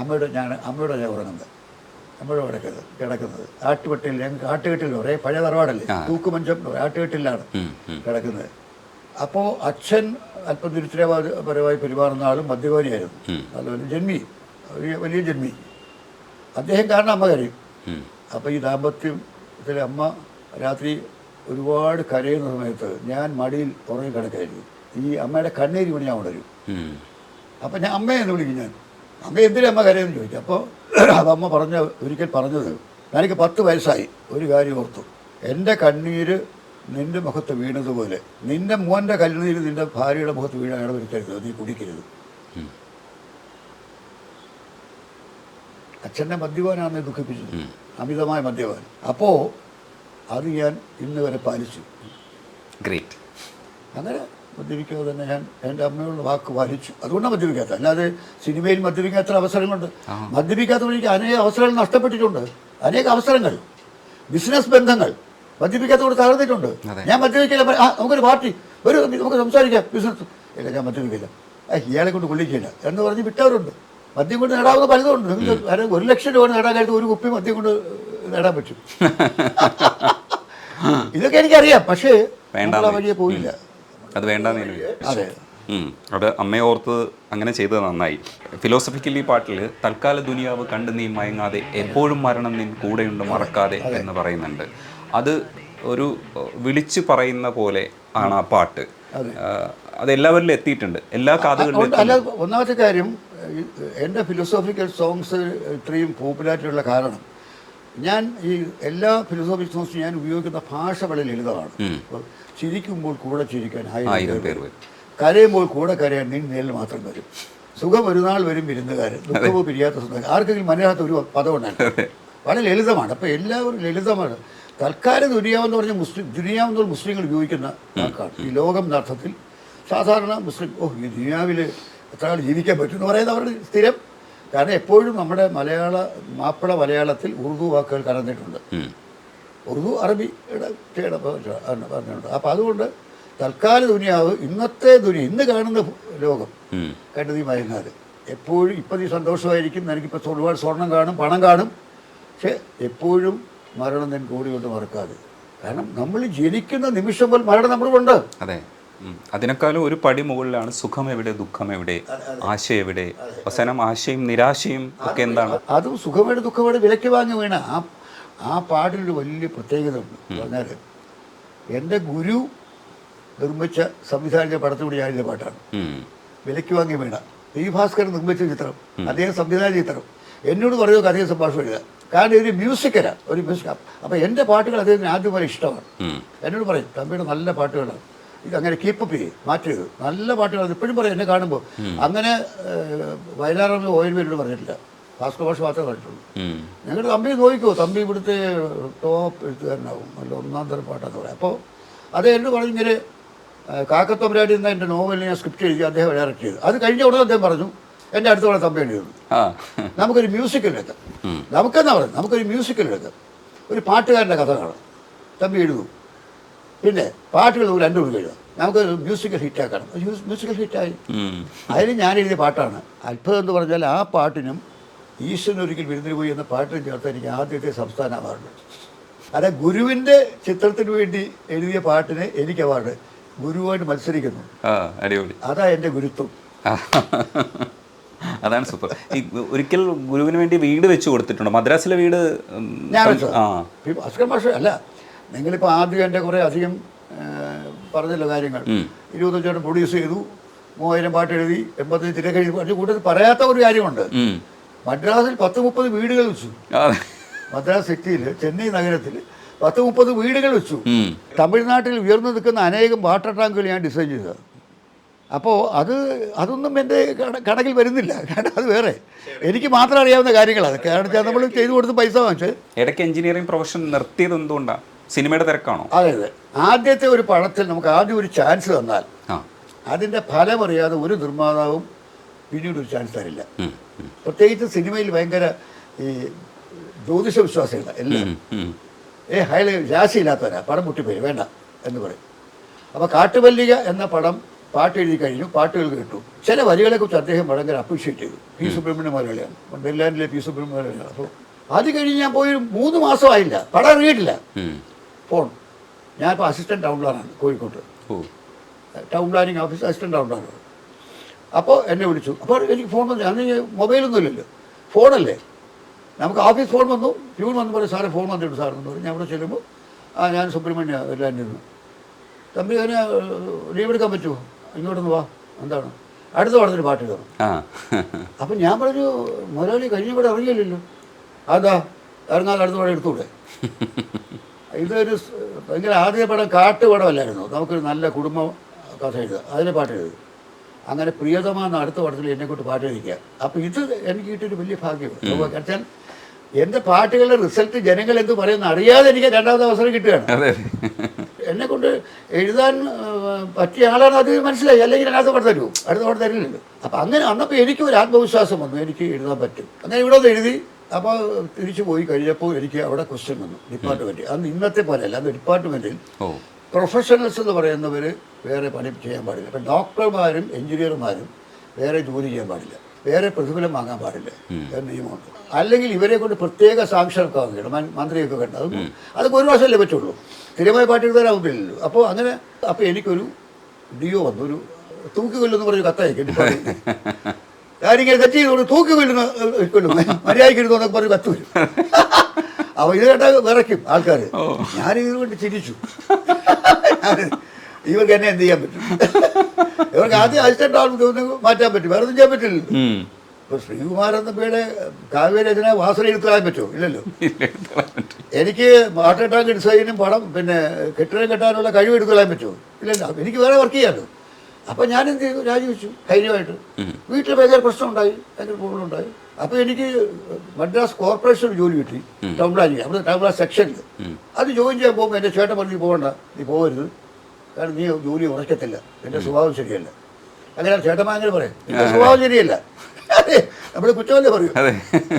S1: അമ്മയോടെ ഞാൻ ഉറങ്ങുന്നത്, അമ്മയോടെ കിടക്കുന്നത് ആട്ടുപെട്ടിൽ. ഞങ്ങൾക്ക് ആട്ടുകെട്ടിൽ പറയും, പഴയ തറവാടല്ലേ, തൂക്കുമഞ്ചം ആട്ടുകെട്ടിലാണ് കിടക്കുന്നത്. അപ്പോൾ അച്ഛൻ അല്പം തിരുത്തരപരമായി പെരുമാറുന്ന ആളും മദ്യപാനിയായിരുന്നു. അതുപോലെ ജന്മി, വലിയ ജന്മി. അദ്ദേഹം കാരണം അമ്മ കരയും. അപ്പോൾ ഈ ദാമ്പത്യത്തിൽ അമ്മ രാത്രി ഒരുപാട് കരയുന്ന സമയത്ത് ഞാൻ മടിയിൽ ഉറങ്ങി കിടക്കായിരുന്നു. ഈ അമ്മയുടെ കണ്ണീര് വീണ് ഞാൻ ഉണരും. അപ്പം ഞാൻ അമ്മയെന്ന് വിളിക്കും. ഞാൻ അമ്മ എന്തിനാ അമ്മ കരയെന്ന് ചോദിച്ചു. അപ്പോൾ അതമ്മ ഒരിക്കൽ പറഞ്ഞത്, എനിക്ക് 10 വയസ്സായി, ഒരു കാര്യം ഓർത്തു, എൻ്റെ കണ്ണീര് നിൻ്റെ മുഖത്ത് വീണതുപോലെ നിൻ്റെ മോൻ്റെ കണ്ണീര് നിൻ്റെ ഭാര്യയുടെ മുഖത്ത് വീഴാൻ ഇടവരുത്തരുത്, നീ കുടിക്കരുത്. അച്ഛൻ്റെ മദ്യപാനാണെന്ന് ദുഃഖിപ്പിച്ചത്, അമിതമായ മദ്യപാൻ. അപ്പോൾ അത് ഞാൻ ഇന്ന് വരെ പാലിച്ചു.
S2: ഗ്രേറ്റ്.
S1: അങ്ങനെ മദ്യപിക്കാതെ തന്നെ ഞാൻ എൻ്റെ അമ്മയോടുള്ള വാക്ക് പാലിച്ചു. അതുകൊണ്ടാണ് മദ്യപിക്കാത്ത. അല്ലാതെ സിനിമയിൽ മദ്യപിക്കാത്ത അവസരങ്ങളുണ്ട്. മദ്യപിക്കാത്തവർ എനിക്ക് അനേക അവസരങ്ങൾ നഷ്ടപ്പെട്ടിട്ടുണ്ട്. അനേക അവസരങ്ങൾ, ബിസിനസ് ബന്ധങ്ങൾ മദ്യപിക്കാത്തവർ തകർന്നിട്ടുണ്ട്. ഞാൻ മദ്യപിക്കില്ല, നമുക്കൊരു പാർട്ടി വരും, നമുക്ക് സംസാരിക്കാം ബിസിനസ്. ഇല്ല, ഞാൻ മദ്യപിക്കില്ല, ഇയാളെ കൊണ്ട് കൊള്ളിക്കില്ല എന്ന് പറഞ്ഞ് വിട്ടവരുണ്ട്. മദ്യം കൊണ്ട് നേടാവുന്ന പലതുണ്ട്. നിങ്ങൾക്ക് 1 ലക്ഷം രൂപ നേടാൻ കഴിഞ്ഞ ഒരു കുപ്പി മദ്യം കൊണ്ട് നേടാൻ പറ്റും. ഇതൊക്കെ എനിക്കറിയാം, പക്ഷേ വഴിയെ പോയില്ല.
S2: അത് വേണ്ടെന്ന്.
S1: അതെ,
S2: അത് അമ്മയെ ഓർത്ത് അങ്ങനെ ചെയ്തത് നന്നായി. ഫിലോസഫിക്കലി പാട്ടിൽ തൽക്കാല ദുനിയാവ് കണ്ട് നീ മയങ്ങാതെ എപ്പോഴും മരണം നിൻ കൂടെയുണ്ട് മറക്കാതെ എന്ന് പറയുന്നുണ്ട്. അത് ഒരു വിളിച്ചു പറയുന്ന പോലെ ആണ് ആ പാട്ട്. അത് എല്ലാവരിലും എത്തിയിട്ടുണ്ട്, എല്ലാ കാതുകളിലും.
S1: അല്ല, ഒന്നാമത്തെ കാര്യം, എൻ്റെ ഫിലോസോഫിക്കൽ സോങ്സ് ഇത്രയും പോപ്പുലാരിറ്റിയുള്ള കാരണം ഞാൻ ഈ എല്ലാ ഫിലോസോഫിക്കൽ സോങ്സും ഞാൻ ഉപയോഗിക്കുന്ന ഭാഷ വളരെ ലളിതമാണ്. ചിരിക്കുമ്പോൾ കൂടെ ചിരിക്കാൻ 1000 പേർ വരും, കരയുമ്പോൾ കൂടെ കരയാൻ നിൻ നേരിൽ മാത്രം വരും, സുഖം ഒരു നാൾ വരും വിരുന്നുകാരൻ, ദുഃഖമോ പിരിയാത്ത സ്വന്തം. ആർക്കെങ്കിലും മനസ്സിലാത്ത ഒരു പദം ഉണ്ടായിരുന്നു. വളരെ ലളിതമാണ്. അപ്പോൾ എല്ലാവരും ലളിതമാണ്. തൽക്കാലം ദുനിയാവെന്ന് പറഞ്ഞാൽ ദുനിയാവെന്നുള്ള മുസ്ലിങ്ങൾ ഉപയോഗിക്കുന്ന വാക്കാണ്. ഈ ലോകം എന്ന അർത്ഥത്തിൽ സാധാരണ മുസ്ലിം ഈ ദുനിയാവിൽ എത്ര ആൾ ജീവിക്കാൻ പറ്റും എന്ന് പറയുന്നത് അവരുടെ സ്ഥിരം. കാരണം എപ്പോഴും നമ്മുടെ മാപ്പിള മലയാളത്തിൽ ഉറുദു വാക്കുകൾ കലർന്നിട്ടുണ്ട്. ഉറുദു അറബിയുടെ പറഞ്ഞിട്ടുണ്ട്. അപ്പോൾ അതുകൊണ്ട് തൽക്കാല ദുനിയാവ്, ഇന്ന് കാണുന്ന ലോകം കണ്ടു നീ മയങ്ങാതെ. എപ്പോഴും ഇപ്പം നീ സന്തോഷമായിരിക്കും, എനിക്കിപ്പോൾ ഒരുപാട് സ്വർണം കാണും, പണം കാണും, പക്ഷെ എപ്പോഴും മരണം ഞാൻ കൂടി കൊണ്ട് മറക്കാതെ. കാരണം നമ്മൾ ജനിക്കുന്ന നിമിഷം പോലും മരണം നമ്മളുണ്ട്.
S2: അതെ, അതിനേക്കാളും ഒരു പടി മുകളിലാണ് സുഖം എവിടെ, ദുഃഖം എവിടെ, ആശയം എവിടെ. അവസാനം ആശയും നിരാശയും ഒക്കെ എന്താണ്?
S1: അതും സുഖമെവിടെ ദുഃഖമെവിടെ വിലയ്ക്ക് വാങ്ങി വീണ ആ പാട്ടിനൊരു വലിയ പ്രത്യേകത ഉണ്ട്. പറഞ്ഞാൽ എൻ്റെ ഗുരു നിർമ്മിച്ച സംവിധാനിച്ച പടത്തിലൂടെ ഞാനിൻ്റെ പാട്ടാണ്. വിലയ്ക്ക് വാങ്ങി വീണ ഈ ഭാസ്കരൻ നിർമ്മിച്ച ചിത്രം, അദ്ദേഹം സംവിധാന ചിത്രം. എന്നോട് പറയുക അദ്ദേഹം സംഭാഷണം എഴുതുക. കാരണം ഇതൊരു മ്യൂസിക്കലാണ്, ഒരു മ്യൂസിക്. അപ്പോൾ എൻ്റെ പാട്ടുകൾ അദ്ദേഹത്തിന് ആദ്യം പോലെ ഇഷ്ടമാണ്. എന്നോട് പറയും, തമ്മിയുടെ നല്ല പാട്ടുകളാണ്, ഇത് അങ്ങനെ കീപ്പപ്പ് ചെയ്യും, മാറ്റരുത്, നല്ല പാട്ടുകളാണ്. ഇപ്പോഴും പറയും എന്നെ കാണുമ്പോൾ. അങ്ങനെ വയലാറിന് ഓയിൽമെൻറ്റോട് പറഞ്ഞിട്ടില്ല, ഭാസ്കർ ഭാഷ മാത്രമേ പറഞ്ഞിട്ടുള്ളൂ. ഞങ്ങളുടെ തമ്പി നോക്കിക്കോ, തമ്പി ഇവിടുത്തെ ടോപ്പ് എഴുത്തുകാരനാവും, നല്ല 1-ാം തരം പാട്ടാന്ന് പറയാം. അപ്പോൾ അത് എന്നോട് പറഞ്ഞു, ഇങ്ങനെ കാക്കത്തമ്പരാടി എന്ന എൻ്റെ നോവലിൽ ഞാൻ സ്ക്രിപ്റ്റ് എഴുതി, അദ്ദേഹം ഡയറക്റ്റ് ചെയ്തു. അത് കഴിഞ്ഞ ഉടനെ അദ്ദേഹം പറഞ്ഞു, എൻ്റെ അടുത്തോടെ തമ്പി എഴുതുന്നു, നമുക്കൊരു മ്യൂസിക്കൽ എടുക്കാം. നമുക്കെന്നാ പറയുന്നത്, നമുക്കൊരു മ്യൂസിക്കൽ എടുക്കാം, ഒരു പാട്ടുകാരൻ്റെ കഥ കാണാം, തമ്പി എഴുതും, പിന്നെ പാട്ടുകൾ 2 മണിക്ക് എഴുതാം, നമുക്കൊരു മ്യൂസിക്കൽ ഹിറ്റാക്കണം. മ്യൂസിക്കൽ ഹിറ്റായി. അതിന് ഞാൻ എഴുതിയ പാട്ടാണ്. അത്ഭുതം എന്ന് പറഞ്ഞാൽ ആ പാട്ടിനും ഈശ്വരനൊരിക്കൽ വിരുന്നിന് പോയി എന്ന പാട്ടിനും ചേർത്ത് എനിക്ക് ആദ്യത്തെ സംസ്ഥാന അവാർഡ്. അതായത് ഗുരുവിൻ്റെ ചിത്രത്തിന് വേണ്ടി എഴുതിയ പാട്ടിന് എനിക്ക് അവാർഡ്. ഗുരുവായിട്ട് മത്സരിക്കുന്നു.
S2: അടിപൊളി.
S1: അതാ എൻ്റെ ഗുരുത്വം.
S2: അതാണ് സൂപ്പർ. ഈ ഒരിക്കൽ ഗുരുവിന് വേണ്ടി വീട് വെച്ച് കൊടുത്തിട്ടുണ്ടോ? മദ്രാസിലെ വീട്
S1: ഞാൻ വെച്ചോ? ഭാസ്കരൻ മാഷ് അല്ല, നിങ്ങളിപ്പോൾ ആദ്യം എൻ്റെ കുറേ അധികം പറഞ്ഞല്ലോ കാര്യങ്ങൾ. 25 പ്രൊഡ്യൂസ് ചെയ്തു, 3000 പാട്ട് എഴുതി, 80 തിരക്കെഴുതി. അതിന് കൂടുതൽ പറയാത്ത ഒരു കാര്യമുണ്ട്. മദ്രാസിൽ 10-30 വീടുകൾ വെച്ചു. മദ്രാസ് സിറ്റിയിൽ, ചെന്നൈ നഗരത്തിൽ 10-30 വീടുകൾ വെച്ചു. തമിഴ്നാട്ടിൽ ഉയർന്നു നിൽക്കുന്ന അനേകം വാട്ടർ ടാങ്കുകൾ ഞാൻ ഡിസൈൻ ചെയ്തത്. അപ്പോൾ അതൊന്നും എൻ്റെ കണക്കിൽ വരുന്നില്ല. കാരണം അത് വേറെ എനിക്ക് മാത്രം അറിയാവുന്ന കാര്യങ്ങളാണ്. കാരണം വെച്ചാൽ നമ്മൾ ചെയ്തു കൊടുത്ത് പൈസ വാങ്ങിച്ച്.
S2: ഇടയ്ക്ക് എഞ്ചിനീയറിംഗ് പ്രൊഫഷൻ നിർത്തിയത് എന്തുകൊണ്ടാണ്? സിനിമയുടെ തിരക്കാണോ?
S1: അതെ അതെ. ആദ്യത്തെ ഒരു പടത്തിൽ നമുക്ക് ആദ്യം ഒരു ചാൻസ് തന്നാൽ അതിൻ്റെ ഫലം അറിയാതെ ഒരു നിർമ്മാതാവും പിന്നീട് ഒരു ചാൻസ് തരില്ല. പ്രത്യേകിച്ച് സിനിമയിൽ ഭയങ്കര ഈ ജ്യോതിഷ വിശ്വാസമില്ല. എല്ലാം രാശിയില്ലാത്തവരാ, പടം പൊട്ടിപ്പോയി വേണ്ട എന്ന് പറയും. അപ്പോൾ കാട്ടുമല്ലിക എന്ന പടം പാട്ട് എഴുതി കഴിഞ്ഞു, പാട്ടുകൾ കേട്ടു. ചില വരികളെക്കുറിച്ച് അദ്ദേഹം ഭയങ്കര അപ്രീഷിയേറ്റ് ചെയ്തു. പി സുബ്രഹ്മണ്യ മലയാളിയാണ്, ഡെല്ലാൻഡിലെ പി സുബ്രഹ്മണ്യ മലയാളിയാണ്. അപ്പോൾ അത് കഴിഞ്ഞ് ഞാൻ പോയി 3 മാസമായില്ല, പടം ഇറങ്ങിയിട്ടില്ല. ഫോൺ, ഞാനിപ്പോൾ അസിസ്റ്റൻറ്റ് ടൗൺ പ്ലാനാണ് കോഴിക്കോട്ട്, town planning office assistant town പ്ലാനാണ്. അപ്പോൾ എന്നെ വിളിച്ചു. അപ്പോൾ എനിക്ക് ഫോൺ വന്നു. അന്ന് മൊബൈലൊന്നും ഇല്ലല്ലോ, ഫോണല്ലേ. നമുക്ക് ഓഫീസ് ഫോൺ വന്നു, പ്യൂൺ വന്ന് പറയും സാറേ ഫോൺ വന്നിട്ട് സാറെന്ന് പറയും. ഞാൻ അവിടെ ചെല്ലുമ്പോൾ ഞാൻ സുബ്രഹ്മണ്യ എല്ലാവരും തമ്പി അതിന് ലീവ് എടുക്കാൻ പറ്റുമോ, ഇങ്ങോട്ടൊന്ന് വാ, എന്താണ് അടുത്ത പടത്തിന് പാട്ട് കയറും. അപ്പം ഞാൻ പറഞ്ഞു മുതലാളി കഴിഞ്ഞ ഇവിടെ ഇറങ്ങിയില്ലല്ലോ. അതാ ഇറങ്ങാതെ അടുത്ത പടം എടുത്തുകൂടെ? ഇതൊരു ഭയങ്കര ആദ്യ പടം കാട്ടുപടമല്ലായിരുന്നു, നമുക്കൊരു നല്ല കുടുംബ കഥ എഴുതുക, അതിലെ പാട്ട് എഴുതുക. അങ്ങനെ പ്രിയതമ എന്ന അടുത്ത പടത്തിൽ എന്നെക്കൊണ്ട് പാട്ട് എഴുതിക്കുക. അപ്പോൾ ഇത് എനിക്ക് കിട്ടിയൊരു വലിയ ഭാഗ്യമാണ്. കാരണം എൻ്റെ പാട്ടുകളുടെ റിസൾട്ട് ജനങ്ങൾ എന്ത് പറയുന്ന അറിയാതെ എനിക്ക് രണ്ടാമത്തെ അവസരം കിട്ടുകയാണ്. എന്നെക്കൊണ്ട് എഴുതാൻ പറ്റിയ ആളാണ്, അത് മനസ്സിലായി. അല്ലെങ്കിൽ രണ്ടാമത്തെ പടം തരുമോ? അടുത്ത പടം തരില്ലല്ലോ. അപ്പം അങ്ങനെ അന്നപ്പോൾ എനിക്ക് ഒരു ആത്മവിശ്വാസം വന്നു, എനിക്ക് എഴുതാൻ പറ്റും. അങ്ങനെ ഇവിടെ ഒന്ന് എഴുതി. അപ്പോൾ തിരിച്ചു പോയി കഴിഞ്ഞപ്പോൾ എനിക്ക് അവിടെ ക്വസ്റ്റ്യൻ വന്നു ഡിപ്പാർട്ട്മെൻറ്റ്. അന്ന് ഇന്നത്തെ പോലെ അല്ല, അന്ന് ഡിപ്പാർട്ട്മെൻറ്റിൽ പ്രൊഫഷണൽസ് എന്ന് പറയുന്നവർ വേറെ പണി ചെയ്യാൻ പാടില്ല. ഇപ്പം ഡോക്ടർമാരും എഞ്ചിനീയർമാരും വേറെ ജോലി ചെയ്യാൻ പാടില്ല, വേറെ പ്രതിഫലം വാങ്ങാൻ പാടില്ല എന്ന നിയമമുണ്ട്. അല്ലെങ്കിൽ ഇവരെ കൊണ്ട് പ്രത്യേക സാക്ഷരൊക്കെ വാങ്ങിക്കണം, മന്ത്രിയൊക്കെ കണ്ട. അതൊക്കെ ഒരു വർഷമല്ലേ പറ്റുള്ളൂ, സ്ഥിരമായി പാട്ട് എഴുതാനാവുന്നില്ലല്ലോ. അപ്പോൾ അങ്ങനെ അപ്പോൾ എനിക്കൊരു ഡിഒ വന്നു, ഒരു തൂക്കിക്കൊല്ലെന്ന് പറഞ്ഞ് കത്തയക്കും. ഞാനിങ്ങനെ തെറ്റ് ചെയ്തോണ്ട് തൂക്കിക്കൊല്ലുന്ന മര്യാദയ്ക്ക് എഴുതുന്നൊക്കെ പറഞ്ഞ് കത്ത് വരും. അപ്പോൾ ഇത് കേട്ടാൽ വിറയ്ക്കും ആൾക്കാർ. ഞാനിതുകൊണ്ട് ചിരിച്ചു. ഇവർക്ക് എന്നെ എന്ത് ചെയ്യാൻ പറ്റും? ഇവർക്ക് ആദ്യം അസിസ്റ്റന്റ് ആൾക്ക് മാറ്റാൻ പറ്റും, വേറെ ഒന്നും ചെയ്യാൻ പറ്റില്ലല്ലോ. ഇപ്പോൾ ശ്രീകുമാരൻ തമ്പിയുടെ കാവ്യരചന വാസന എടുത്തുകളയാൻ പറ്റുമോ? ഇല്ലല്ലോ. എനിക്ക് വാട്ടർ ടാങ്ക് ഡിസൈനും പടം പിന്നെ കെട്ടിടം കെട്ടാനുള്ള കഴിവ് എടുത്തുകളയാൻ പറ്റുമോ? ഇല്ലല്ലോ. എനിക്ക് വേറെ വർക്ക് ചെയ്യാമല്ലോ. അപ്പോൾ ഞാൻ എന്ത് ചെയ്തു? രാജിവെച്ചു ധൈര്യമായിട്ട്. വീട്ടിൽ ഭയങ്കര പ്രശ്നം ഉണ്ടായി, ഭയങ്കര പ്രോബ്ലം ഉണ്ടായി. അപ്പോൾ എനിക്ക് മദ്രാസ് കോർപ്പറേഷനിൽ ജോലി കിട്ടി, ടൗൺ പ്ലാനിങ്, അവിടെ ടൗൺ പ്ലാൻ സെക്ഷനിൽ. അത് ജോയിൻ ചെയ്യാൻ പോകുമ്പോൾ എൻ്റെ ചേട്ടൻ പറഞ്ഞു പോകണ്ട, നീ പോകരുത്, കാരണം നീ ജോലി ഉറക്കത്തില്ല, എൻ്റെ സ്വഭാവം ശരിയല്ല. അങ്ങനെ ചേട്ടന്മാർ അങ്ങനെ പറയും, എൻ്റെ സ്വഭാവം ശരിയല്ല. അതെ, നമ്മൾ കുറ്റമല്ലേ പറയും,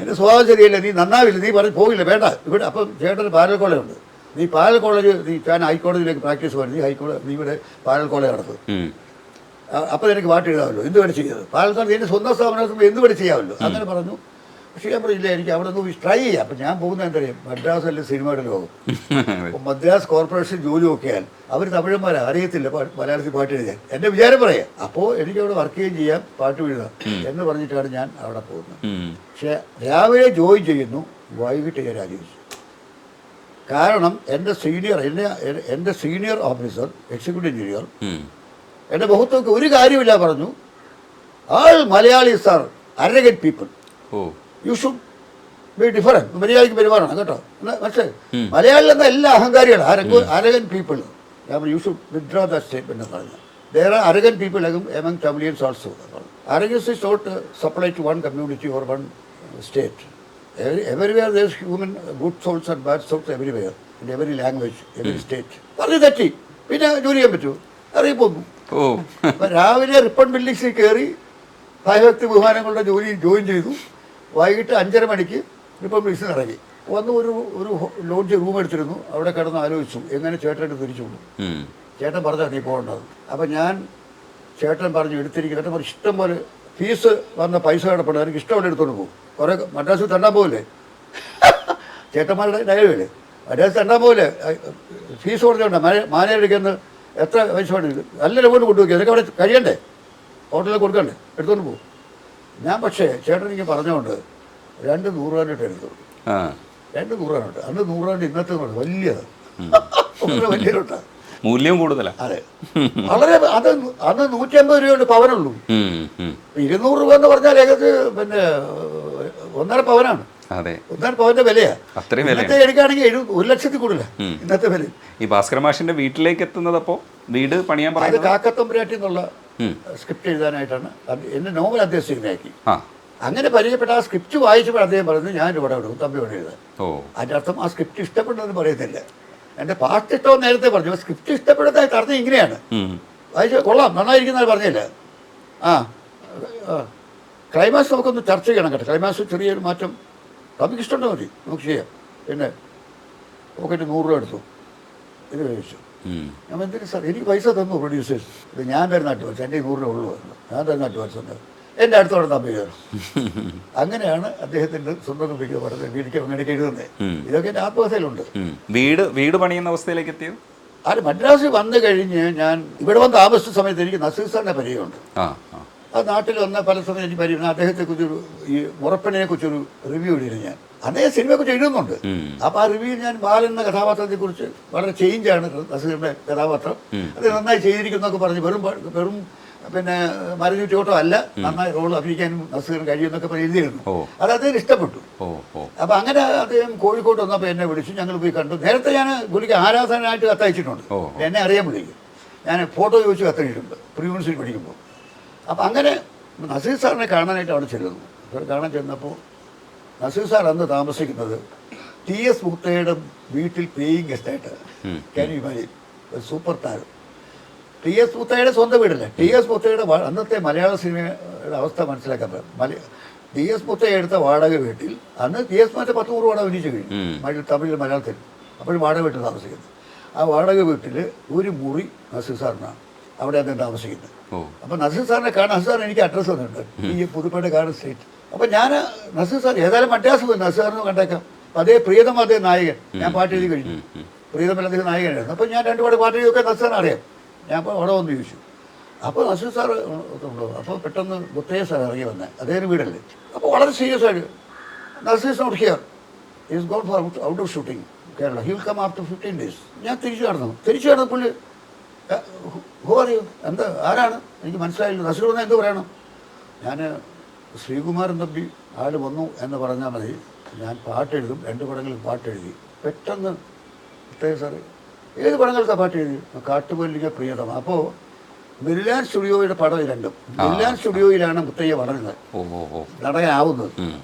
S1: എൻ്റെ സ്വഭാവം ശരിയല്ല, നീ നന്നാവില്ല, നീ പറഞ്ഞ് പോകില്ല, വേണ്ട. ഇവിടെ അപ്പം ചേട്ടന് പാരൽ കോളേജുണ്ട്, നീ പാരൽ കോളേജ്, നീ ഞാൻ ഹൈക്കോടതിയിലേക്ക് പ്രാക്ടീസ് പോയി, നീ ഇവിടെ പാരൽ കോളേജ് നടത്തും. അപ്പോൾ എനിക്ക് പാട്ട് എഴുതാമല്ലോ, എന്ത് വേണം ചെയ്യുന്നത്, പാലക്കാട് എൻ്റെ സ്വന്തം സ്ഥാപനത്തിൽ എന്ത് വേണം ചെയ്യാമല്ലോ. അങ്ങനെ പറഞ്ഞു. പക്ഷേ ഞാൻ പറഞ്ഞില്ല, എനിക്ക് അവിടെ നിന്ന് ട്രൈ ചെയ്യാം. അപ്പം ഞാൻ പോകുന്നത് എന്താ പറയുക, മദ്രാസ് അല്ലേ സിനിമയുടെ ലോകം. അപ്പോൾ മദ്രാസ് കോർപ്പറേഷൻ ജോലി നോക്കിയാൽ അവർ തമിഴന്മാരെ അറിയത്തില്ല മലയാളത്തിൽ പാട്ട് എഴുതാൻ. എൻ്റെ വിചാരം പറയാം. അപ്പോൾ എനിക്ക് അവിടെ വർക്ക് ചെയ്യുകയും ചെയ്യാം, പാട്ട് എഴുതാം എന്ന് പറഞ്ഞിട്ടാണ് ഞാൻ അവിടെ പോകുന്നത്. പക്ഷേ രാവിലെ ജോയിൻ ചെയ്യുന്നു, വൈകിട്ട് ഞാൻ രാജിവെച്ചു. കാരണം എൻ്റെ സീനിയർ ഓഫീസർ, എക്സിക്യൂട്ടീവ് എഞ്ചിനീയർ എൻ്റെ മുഖത്തൊക്കെ ഒരു കാര്യമില്ല പറഞ്ഞു, all Malayalees are arrogant people, you should be different, മര്യാദയ്ക്ക് പെരുമാറണം കേട്ടോ. മനസ്സിലായി? മലയാളിൽ എന്ന എല്ലാ അഹങ്കാരികളാണ് അരഗന്റ് പീപ്പിൾ. ഞാൻ you should withdraw the statement എന്ന് പറഞ്ഞു. There are arrogant people among Tamilians also. Arrogance is not supply to one community or one state. Everywhere there is human good souls and bad souls everywhere, in every language, every state. പറഞ്ഞു തെറ്റി, പിന്നെ ജോലി ചെയ്യാൻ പറ്റുമോ? അറിയിപ്പോന്നു. അപ്പം രാവിലെ Ripon ബിൽഡിങ്സിൽ കയറി ഭയഭക്തി ബഹുമാനങ്ങളുടെ ജോയിൻ ചെയ്തു. വൈകിട്ട് 5:30 മണിക്ക് റിപ്പൺ ബിൽഡിങ്സിൽ ഇറങ്ങി വന്ന് ഒരു ലോഡ്ജ് റൂം എടുത്തിരുന്നു. അവിടെ കിടന്ന് ആലോചിച്ചു എങ്ങനെ ചേട്ടനായിട്ട് തിരിച്ചു കൊണ്ടു. ചേട്ടൻ പറഞ്ഞാൽ നീ പോകേണ്ടത്. അപ്പം ഞാൻ ചേട്ടൻ പറഞ്ഞു എടുത്തിരിക്കുന്നത് പറഞ്ഞു ഇഷ്ടം പോലെ ഫീസ് വന്ന പൈസ കിടപ്പുണ്ട്, എനിക്ക് ഇഷ്ടമുള്ള എടുത്തോണ്ട് പോകും. കുറേ മദ്രാസിൽ തണ്ടാൻ പോകില്ലേ ചേട്ടന്മാരുടെ ഡയലോഗല്ലേ, മദ്രാസിൽ തണ്ടാൻ പോകില്ലേ, ഫീസ് കൊടുത്തോണ്ട് മാനേജർ എടുക്കുന്നത് എത്ര പൈസ വേണം നല്ല ലോൺ കൊണ്ടുപോയി അതൊക്കെ അവിടെ കഴിയണ്ടേ, ഹോട്ടലിൽ കൊടുക്കണ്ടേ, എടുത്തുകൊണ്ട് പോകും. ഞാൻ പക്ഷേ ചേട്ടൻ എനിക്ക് പറഞ്ഞുകൊണ്ട് 2 100 രൂപ എടുത്തു. 2 100 രൂപ. അന്ന് 100 രൂപ ഇന്നത്തെ വലിയത് വലിയ നോട്ടാണ്,
S2: മൂല്യം കൂടുതലാണ്.
S1: അതെ, വളരെ. അന്ന് 150 രൂപയുടെ പവനുള്ളൂ. 200 രൂപ എന്ന് പറഞ്ഞാൽ ഏകദേശം പിന്നെ 1.5 പവനാണ്.
S2: അതെ,
S1: 1.5 പവന്റെ വിലയാണ്.
S2: അത്രയും വില
S1: ഇന്നത്തെ എടുക്കുകയാണെങ്കിൽ 1 ലക്ഷത്തിൽ കൂടുതല ഇന്നത്തെ വില.
S2: ഈ ഭാസ്കര മാഷിന്റെ വീട്ടിലേക്ക് എത്തുന്നത് അപ്പോൾ വീട് പണിയാൻ
S1: അത്
S2: പറയുന്നത്
S1: കാക്കത്തമ്പുരാട്ടി എന്നുള്ള സ്ക്രിപ്റ്റ് എഴുതാനായിട്ടാണ് എന്നെ നോവൽ അദ്ദേഹം സിനിമയാക്കി.
S2: ആ
S1: അങ്ങനെ പരിചയപ്പെട്ട ആ സ്ക്രിപ്റ്റ് വായിച്ചപ്പോൾ അദ്ദേഹം പറയുന്നത് ഞാൻ ഇവിടെ വിടും, തമ്പി ഇവിടെ എഴുതാൻ.
S2: ഓ
S1: അതിൻ്റെ അർത്ഥം ആ സ്ക്രിപ്റ്റ് ഇഷ്ടപ്പെട്ടെന്ന് പറയുന്നില്ല. എൻ്റെ പാട്ട് ഇഷ്ടമെന്ന് നേരത്തെ പറഞ്ഞു, സ്ക്രിപ്റ്റ് ഇഷ്ടപ്പെടുന്നതായിട്ട് അർത്ഥം ഇങ്ങനെയാണ്. വായിച്ച കൊള്ളാം, നന്നായിരിക്കുന്നത് പറഞ്ഞില്ല. ക്ലൈമാക്സ് നമുക്കൊന്ന് ചർച്ച ചെയ്യണം കേട്ടോ. ക്ലൈമാക്സ് ചെറിയൊരു മാറ്റം നമുക്ക് ഇഷ്ടമുണ്ടോ മതി, നമുക്ക് ചെയ്യാം. പിന്നെ പോക്കറ്റ് 100 രൂപ എടുത്തു, ഇത് കഴിച്ചു. ഞാൻ എന്തിനു സാർ, എനിക്ക് പൈസ തന്നു പ്രൊഡ്യൂസേഴ്സ്, ഇത് ഞാൻ തരുന്ന അഡ്വാൻസ്, എൻ്റെ 100 രൂപ ഉള്ളൂ, ഞാൻ തരുന്ന അഡ്വാൻസ് ഉണ്ട്, എൻ്റെ അടുത്തോടെ തമ്പി കയറും. അങ്ങനെയാണ് അദ്ദേഹത്തിൻ്റെ സ്വന്തം നമ്പിക്ക് പറഞ്ഞത് വീടിക്ക് അങ്ങനെ എഴുതുന്നത്. ഇതൊക്കെ എൻ്റെ ആത്മകഥയിലുണ്ട്.
S2: വീട് പണിയുന്ന അവസ്ഥയിലേക്ക് എത്തിയത്
S1: അത് മദ്രാസിൽ വന്നു കഴിഞ്ഞ് ഞാൻ ഇവിടെ വന്ന് താമസിച്ച സമയത്ത് എനിക്ക് നസീർ സാറിൻ്റെ പരിചയമുണ്ട്. ആ നാട്ടിൽ വന്ന പല സമയം എനിക്ക് പരിചയം. അദ്ദേഹത്തെക്കുറിച്ചൊരു ഈ മുറപ്പനെ കുറിച്ചൊരു റിവ്യൂ എഴുതി ഞാൻ. അദ്ദേഹം സിനിമയെക്കുറിച്ച് എഴുതുന്നുണ്ട്. അപ്പോൾ ആ റിവ്യൂ ഞാൻ ബാലൻ എന്ന കഥാപാത്രത്തെക്കുറിച്ച് വളരെ ചേഞ്ചാണ് നസീറിൻ്റെ കഥാപാത്രം, അത് നന്നായി ചെയ്തിരിക്കുന്നൊക്കെ പറഞ്ഞ് വെറും പിന്നെ മരഞ്ഞൂറ്റോട്ടോ അല്ല, നന്നായി റോൾ അഭിനയിക്കാനും നസീറിന് കഴിയുമെന്നൊക്കെ പറഞ്ഞ് എഴുതിയിരുന്നു. അത് അദ്ദേഹം ഇഷ്ടപ്പെട്ടു. അപ്പോൾ അങ്ങനെ അദ്ദേഹം കോഴിക്കോട്ട് വന്നപ്പോൾ എന്നെ വിളിച്ചു, ഞങ്ങൾ പോയി കണ്ടു. നേരത്തെ ഞാൻ പുള്ളിക്ക് ആരാധനായിട്ട് കത്തയച്ചിട്ടുണ്ട്, എന്നെ അറിയാൻ വിളിക്കും. ഞാൻ ഫോട്ടോ ചോദിച്ച് കത്തയച്ചിട്ടുണ്ട് പ്രീ യൂണിവേഴ്സിറ്റി പഠിക്കുമ്പോൾ. അപ്പം അങ്ങനെ നസീർ സാറിനെ കാണാനായിട്ട് അവിടെ ചെല്ലുന്നു. കാണാൻ ചെന്നപ്പോൾ നസീർ സാർ അന്ന് താമസിക്കുന്നത് TS മുത്തയുടെ വീട്ടിൽ പേയിങ് ഗസ്റ്റായിട്ട്. Can you imagine? ഒരു സൂപ്പർ താരം. TS മുത്തയുടെ സ്വന്തം വീടല്ലേ. TS മുത്തയുടെ അന്നത്തെ മലയാള സിനിമയുടെ അവസ്ഥ മനസ്സിലാക്കാൻ പറ്റും. TS മുത്തയെ എടുത്ത വാടക വീട്ടിൽ അന്ന് TS മുത്ത 10 വാടക അഭിനയിച്ചു കഴിഞ്ഞു തമിഴിൽ മലയാളത്തിൽ. അപ്പോഴും വാടക വീട്ടിൽ താമസിക്കുന്നത്. ആ വാടക വീട്ടിൽ ഒരു മുറി നസീർ സാറിനാണ്, അവിടെ അദ്ദേഹം താമസിക്കുന്നത്. അപ്പോൾ നസീർ സാറിനെ കാണാൻ നസീർ സാർ എനിക്ക് അഡ്രസ്സ് തന്നിട്ടുണ്ട്, ഈ പുതുപ്പേട്ട ഗാർഡൻ സ്ട്രീറ്റ്. അപ്പോൾ ഞാൻ നസീർ സാർ ഏതായാലും മദ്രാസ് പോയി നസീർ സാറിന് കണ്ടേക്കാം. അതേ പ്രിയതം അതേ നായകൻ, ഞാൻ പാട്ട് എഴുതി കഴിഞ്ഞു. പ്രിയതമല്ല അദ്ദേഹം നായകനായിരുന്നു. അപ്പോൾ ഞാൻ 2 പാട്ട് പാട്ട് എഴുതിയൊക്കെ നസീർ സാറിന് അറിയാം. ഞാൻ അപ്പോൾ അവിടെ വന്ന് ചോദിച്ചു. അപ്പോൾ നസീർ സാർ ഉണ്ടോ? അപ്പോൾ പെട്ടെന്ന് മുത്തയ്യ സാർ ഇറങ്ങി വന്നത്, അദ്ദേഹം വീടല്ലേ. അപ്പോൾ വളരെ സീരിയസ് ആയിട്ട് Nazeer not here, is gone for outdoor shooting Kerala, he will come after 15 days. ഞാൻ തിരിച്ചു നടന്നു പുള്ളി ഹോ അറിയോ, എന്താ, ആരാണ്, എനിക്ക് മനസ്സിലായില്ല. നസീർ വന്നാൽ എന്ത് പറയണം? ഞാൻ ശ്രീകുമാരൻ തമ്പി ആൾ വന്നു എന്ന് പറഞ്ഞാൽ മതി, ഞാൻ പാട്ടെഴുതും, 2 പടങ്ങളിൽ പാട്ടെഴുതി. പെട്ടെന്ന് മുത്തയ്യ സാറ് ഏത് പടങ്ങൾക്കാണ് പാട്ട് എഴുതി? കാട്ടുപല്ലിക പ്രിയതമ. അപ്പോൾ മിർലാൻ സ്റ്റുഡിയോയുടെ പടം രണ്ടും മിർലാൻ സ്റ്റുഡിയോയിലാണ് മുത്തയ്യ വളരുന്നത്, നടനാവുന്നത്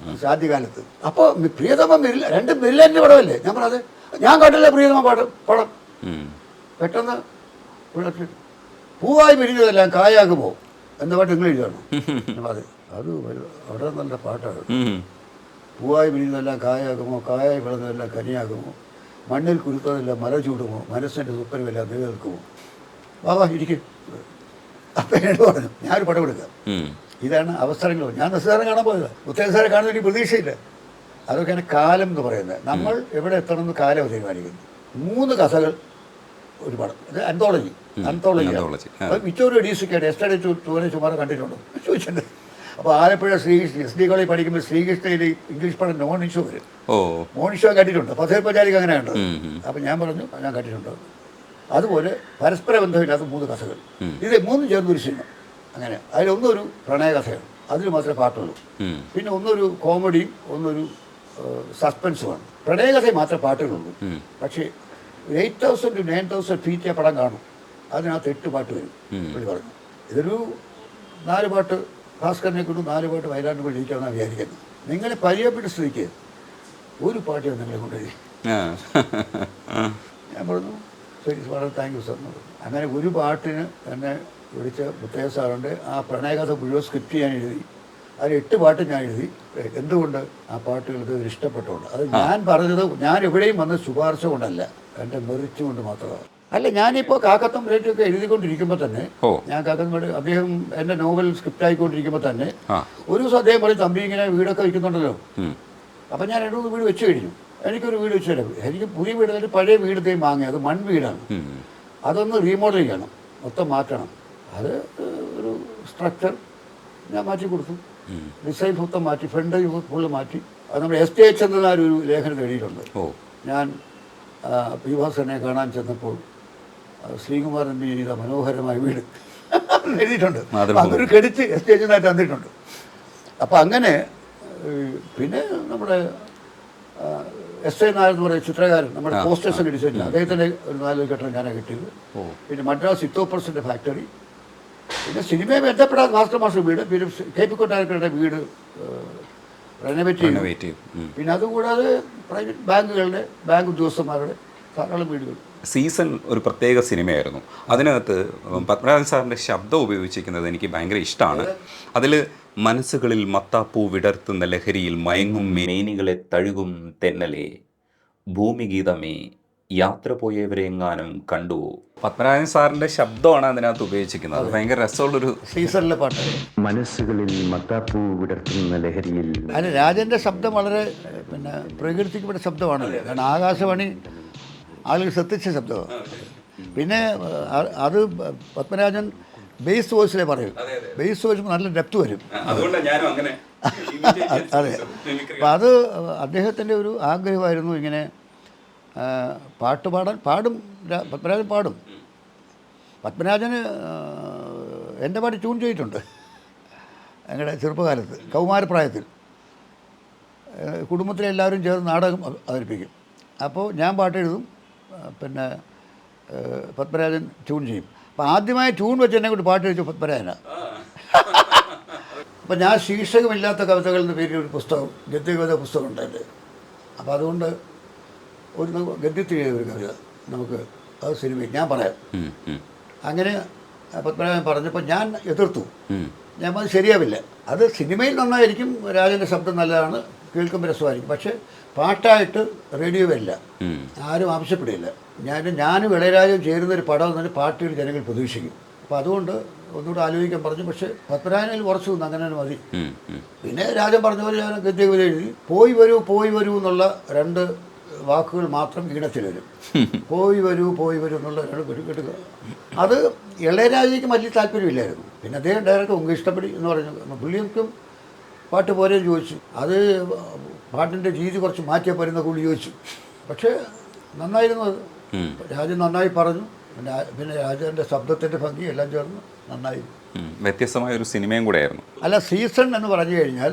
S1: ആദ്യകാലത്ത്. അപ്പോൾ പ്രിയതമ രണ്ട് മിർലാൻ്റെ പടമല്ലേ? ഞാൻ പറഞ്ഞത് ഞാൻ കണ്ടില്ല പ്രിയതമ പടം. പെട്ടെന്ന് പൂവായി പിരിഞ്ഞതെല്ലാം കായാകുമോ എന്ന പാട്ട് നിങ്ങൾ എഴുതണം. അതെ, അത് വളരെ നല്ല പാട്ടാണ്. പൂവായി പിരിഞ്ഞതെല്ലാം കായാകുമോ, കായായി വിളഞ്ഞതെല്ലാം കനിയാകുമോ, മണ്ണിൽ കുരുത്തതെല്ലാം മല ചൂടുമോ, മനസ്സിൻ്റെ സുപ്പരമെല്ലാം നിലനിൽക്കുമോ. ബാബാ ഇരിക്കും. അപ്പം എന്നോട് പറഞ്ഞു ഞാനൊരു പടം എടുക്കാം. ഇതാണ് അവസരങ്ങൾ. ഞാൻ നസീറിനെ കാണാൻ പോയത്, മുത്തയ്യ സാറെ കാണുന്ന എനിക്ക് പ്രതീക്ഷയില്ല. അതൊക്കെയാണ് കാലം എന്ന് പറയുന്നത്. നമ്മൾ എവിടെ എത്തണമെന്ന് കാലം തീരുമാനിക്കുന്നു. 3 കഥകൾ ഒരു പടം, ഇത് അന്തോളജി. മിച്ചോരു എഡീസിക്കാണ്. എസ്റ്റഡി ചുവനെ ചുമാറ കണ്ടിട്ടുണ്ടോ ചോദിച്ചിട്ടുണ്ട്. അപ്പോൾ ആലപ്പുഴ ശ്രീകൃഷ്ണ SD കോളേജിൽ പഠിക്കുമ്പോൾ ശ്രീകൃഷ്ണയിൽ ഇംഗ്ലീഷ് പടം മോർണിംഗ് ഷോ വരും. മോർണിംഗ് ഷോ കണ്ടിട്ടുണ്ട്. പഥേർ പഞ്ചാരിക്ക് അങ്ങനെ ഉണ്ട്. അപ്പം ഞാൻ പറഞ്ഞു ഞാൻ കണ്ടിട്ടുണ്ട്. അതുപോലെ പരസ്പര ബന്ധമില്ലാത്ത 3 കഥകൾ, ഇത് 3 ചേർന്നൊരു സിനിമ. അങ്ങനെ അതിലൊന്നൊരു പ്രണയകഥയാണ്, അതിൽ മാത്രമേ പാട്ടുള്ളൂ. പിന്നെ ഒന്നൊരു കോമഡിയും ഒന്നൊരു സസ്പെൻസുമാണ്. പ്രണയകഥയിൽ മാത്രമേ പാട്ടുകളുള്ളൂ. പക്ഷേ 8,000 to 9,000 feet പടം കാണും, അതിനകത്ത് 8 പാട്ട് വരും പുള്ളി പറഞ്ഞു. ഇതൊരു 4 പാട്ട് ഭാസ്കരനെ കൊണ്ട് 4 പാട്ട് വയലാണ്ട് കൊണ്ട് ഇരിക്കാമെന്നാണ് വിചാരിക്കുന്നത്. നിങ്ങളെ പരിചയപ്പെട്ട സ്ഥിതിക്ക് ഒരു പാട്ട് നിങ്ങളെ കൊണ്ടുപോയി. ഞാൻ പറഞ്ഞു ശരി, വളരെ താങ്ക് യു സാർ എന്ന് പറഞ്ഞു. അങ്ങനെ ഒരു പാട്ടിന് എന്നെ വിളിച്ച മുത്തയ്യ സാറുണ്ട്. ആ പ്രണയകഥ മുഴുവൻ സ്ക്രിപ്റ്റ് ഞാൻ എഴുതി. അതിൽ 8 പാട്ട് ഞാൻ എഴുതി. എന്തുകൊണ്ട്? ആ പാട്ടുകൾക്ക് ഇഷ്ടപ്പെട്ടുകൊണ്ട്. അത് ഞാൻ പറഞ്ഞത് ഞാൻ എവിടെയും വന്ന് ശുപാർശ കൊണ്ടല്ല, എൻ്റെ മെറിറ്റ് കൊണ്ട് മാത്രമാണ്. അല്ല, ഞാനിപ്പോൾ കാക്കത്തം റേറ്റൊക്കെ എഴുതിക്കൊണ്ടിരിക്കുമ്പോൾ തന്നെ, ഞാൻ കാക്കത്തം അദ്ദേഹം എൻ്റെ നോവൽ സ്ക്രിപ്റ്റ് ആയിക്കൊണ്ടിരിക്കുമ്പോൾ തന്നെ ഒരു ദിവസം അദ്ദേഹം പറയും തമ്പി ഇങ്ങനെ വീടൊക്കെ വയ്ക്കുന്നുണ്ടല്ലോ. അപ്പം ഞാൻ 2-3 വീട് വെച്ച് കഴിഞ്ഞു. എനിക്കൊരു വീട് വെച്ച് തരാം. എനിക്ക് പുതിയ വീട്, പഴയ വീടത്തേയും വാങ്ങി, അത് മൺവീടാണ്. അതൊന്ന് റീമോഡൽ ചെയ്യണം, മൊത്തം മാറ്റണം. അത് ഒരു സ്ട്രക്ചർ ഞാൻ മാറ്റി കൊടുത്തു, ഡിസൈൻ മൊത്തം മാറ്റി, ഫ്രണ്ട് ഫുള്ള് മാറ്റി. അത് നമ്മുടെ STH എന്നൊരു ലേഖനം എഴുതിയിട്ടുണ്ട്. ഞാൻ പി ഭാസ്കരനെ കാണാൻ ചെന്നപ്പോൾ ശ്രീകുമാരൻ ചെയ്ത മനോഹരമായ വീട് എഴുതിയിട്ടുണ്ട്. അതൊരു ക്രെഡിറ്റ് STH തന്നിട്ടുണ്ട്. അപ്പം അങ്ങനെ പിന്നെ നമ്മുടെ S.A. നായർ എന്ന് പറയുന്ന ചിത്രകാരൻ, നമ്മുടെ പോസ്റ്റേഴ്സിൻ്റെ ഡിസൈൻ, അദ്ദേഹത്തിൻ്റെ ഒരു 4 കെട്ടിടം ഞാനാണ് കിട്ടിയത്. പിന്നെ മദ്രാസ് ഇത്തോപ്പർസിൻ്റെ ഫാക്ടറി, പിന്നെ സിനിമയെ ബന്ധപ്പെടാൻ മാസ്റ്റർ വീട്, പിന്നെ KP കൊട്ടാരക്കരുടെ വീട് റെനോവേറ്റ് ചെയ്യും. പിന്നെ അതുകൂടാതെ പ്രൈവറ്റ് ബാങ്ക് ഉദ്യോഗസ്ഥന്മാരുടെ ധാരാളം വീടുകൾ.
S2: സീസൺ ഒരു പ്രത്യേക സിനിമയായിരുന്നു. അതിനകത്ത് പത്മനാഭൻ സാറിൻ്റെ ശബ്ദം ഉപയോഗിച്ചിരിക്കുന്നത് എനിക്ക് ഭയങ്കര ഇഷ്ടമാണ്. അതിൽ മനസ്സുകളിൽ മത്താപ്പൂ വിടർത്തുന്ന ലഹരിയിൽ മയങ്ങും
S4: മേനികളെ തഴുകും തെന്നലേ, ഭൂമിഗീതമേ, യാത്ര പോയവരെങ്ങാനും കണ്ടുവോ.
S2: പത്മനാഭൻ സാറിൻ്റെ ശബ്ദമാണ് അതിനകത്ത് ഉപയോഗിച്ചിരിക്കുന്നത്. അത് ഭയങ്കര രസമുള്ളൊരു
S1: സീസണിലെ പാട്ട്.
S5: മനസ്സുകളിൽ മത്താപ്പൂ വിടർത്തുന്ന ലഹരിയിൽ.
S1: അതിന് രാജൻ്റെ ശബ്ദം വളരെ പിന്നെ പ്രകീർത്തിക്കപ്പെട്ട ശബ്ദമാണല്ലോ. കാരണം ആകാശവാണി ആളുകൾ ശ്രദ്ധിച്ച ശബ്ദമാണ്. പിന്നെ അത് പത്മരാജൻ ബേസ് വോയിസിലേ പറയും. ബേസ് വോയിസ് നല്ല ഡെപ്ത് വരും. അതെ. അപ്പം അത് അദ്ദേഹത്തിൻ്റെ ഒരു ആഗ്രഹമായിരുന്നു. ഇങ്ങനെ പാട്ട് പാടും. പത്മരാജൻ പാടും. പത്മരാജന് എൻ്റെ പാട്ട് ട്യൂൺ ചെയ്തിട്ടുണ്ട് ഞങ്ങളുടെ ചെറുപ്പകാലത്ത്, കൗമാരപ്രായത്തിൽ. കുടുംബത്തിലെ എല്ലാവരും ചേർന്ന് നാടകം അവതരിപ്പിക്കും. അപ്പോൾ ഞാൻ പാട്ട് എഴുതും, പിന്നെ പത്മരാജൻ ട്യൂൺ ചെയ്യും. അപ്പോൾ ആദ്യമായി ട്യൂൺ വെച്ച് എന്നെ കൊണ്ട് പാട്ട് എഴുതിച്ചു പത്മരാജനാണ്. അപ്പം ഞാൻ ശീർഷകമില്ലാത്ത കവിതകൾ എന്ന പേരിൽ ഒരു പുസ്തകം, ഗദ്യകവിത പുസ്തകം ഉണ്ടായിട്ട്. അപ്പോൾ അതുകൊണ്ട് ഒരു ഗദ്യത്തിൽ എഴുതിയ ഒരു കവിത നമുക്ക് അത് സിനിമയിൽ ഞാൻ പറയാം. അങ്ങനെ പത്മനാഭൻ പറഞ്ഞപ്പോൾ ഞാൻ എതിർത്തു. ഞാൻ അത് ശരിയാവില്ല, അത് സിനിമയിൽ നന്നായിരിക്കും, രാജൻ്റെ ശബ്ദം നല്ലതാണ്, കേൾക്കുമ്പോൾ രസമായിരിക്കും, പക്ഷേ പാട്ടായിട്ട് റേഡിയോ വരില്ല, ആരും ആവശ്യപ്പെടില്ല. ഞാനും ഇളയരാജയും ചേരുന്നൊരു പടം എന്നൊരു പാട്ടുകൾ ജനങ്ങൾ പ്രതീക്ഷിക്കും. അപ്പോൾ അതുകൊണ്ട് ഒന്നുകൂടെ ആലോചിക്കാൻ പറഞ്ഞു. പക്ഷേ പത്മരാജനിൽ ഉറച്ചു നിന്ന് അങ്ങനെ മതി. പിന്നെ രാജൻ പറഞ്ഞ പോലെ ഞാൻ ഗദ്യകവിത എഴുതി. പോയി വരൂ എന്നുള്ള 2 വാക്കുകൾ മാത്രം ഈണത്തിൽ വരും. പോയി വരൂ എന്നുള്ള 2 കേട്ടുക. അത് ഇളയരാജയ്ക്ക് വലിയ താല്പര്യമില്ലായിരുന്നു. പിന്നെ അദ്ദേഹം ഡയറക്ടർ ഉങ്ക ഇഷ്ടപ്പെടി എന്ന് പറഞ്ഞു. പുള്ളിക്കും പാട്ട് പോരെന്ന് ചോദിച്ചു. അത് പാട്ടിൻ്റെ രീതി കുറച്ച് മാറ്റിയാൽ പോരുന്ന കൂടി ചോദിച്ചു. പക്ഷേ നന്നായിരുന്നു അത്. രാജൻ നന്നായി പറഞ്ഞു. പിന്നെ രാജൻ്റെ ശബ്ദത്തിൻ്റെ ഭംഗി എല്ലാം ചേർന്ന് നന്നായി.
S2: വ്യത്യസ്തമായ ഒരു സിനിമയും കൂടെ ആയിരുന്നു.
S1: അല്ല, സീസൺ എന്ന് പറഞ്ഞു കഴിഞ്ഞാൽ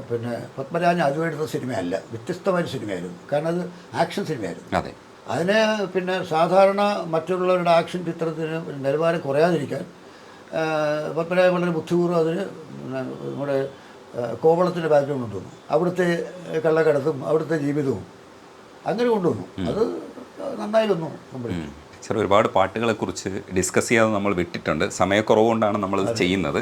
S1: പിന്നെ പത്മരാജൻ അതുമായിട്ടുള്ള സിനിമയല്ല, വ്യത്യസ്തമായ സിനിമയായിരുന്നു. കാരണം അത് ആക്ഷൻ സിനിമയായിരുന്നു.
S2: അതെ.
S1: അതിന് പിന്നെ സാധാരണ മറ്റുള്ളവരുടെ ആക്ഷൻ ചിത്രത്തിന് നിലവാരം കുറയാതിരിക്കാൻ പത്മരാജൻ വളരെ ബുദ്ധിപൂർവ്വം അതിന് നമ്മുടെ കോവളത്തിൻ്റെ ബാക്ക്ഗ്രൗണ്ട് കൊണ്ടുവന്നു. അവിടുത്തെ കള്ളക്കടത്തും അവിടുത്തെ ജീവിതവും അങ്ങനെ കൊണ്ടുവന്നു. അത് നന്നായി വന്നു.
S2: സാർ, ഒരുപാട് പാട്ടുകളെക്കുറിച്ച് ഡിസ്കസ് ചെയ്യാതെ നമ്മൾ വിട്ടിട്ടുണ്ട്. സമയക്കുറവുകൊണ്ടാണ് നമ്മളത് ചെയ്യുന്നത്.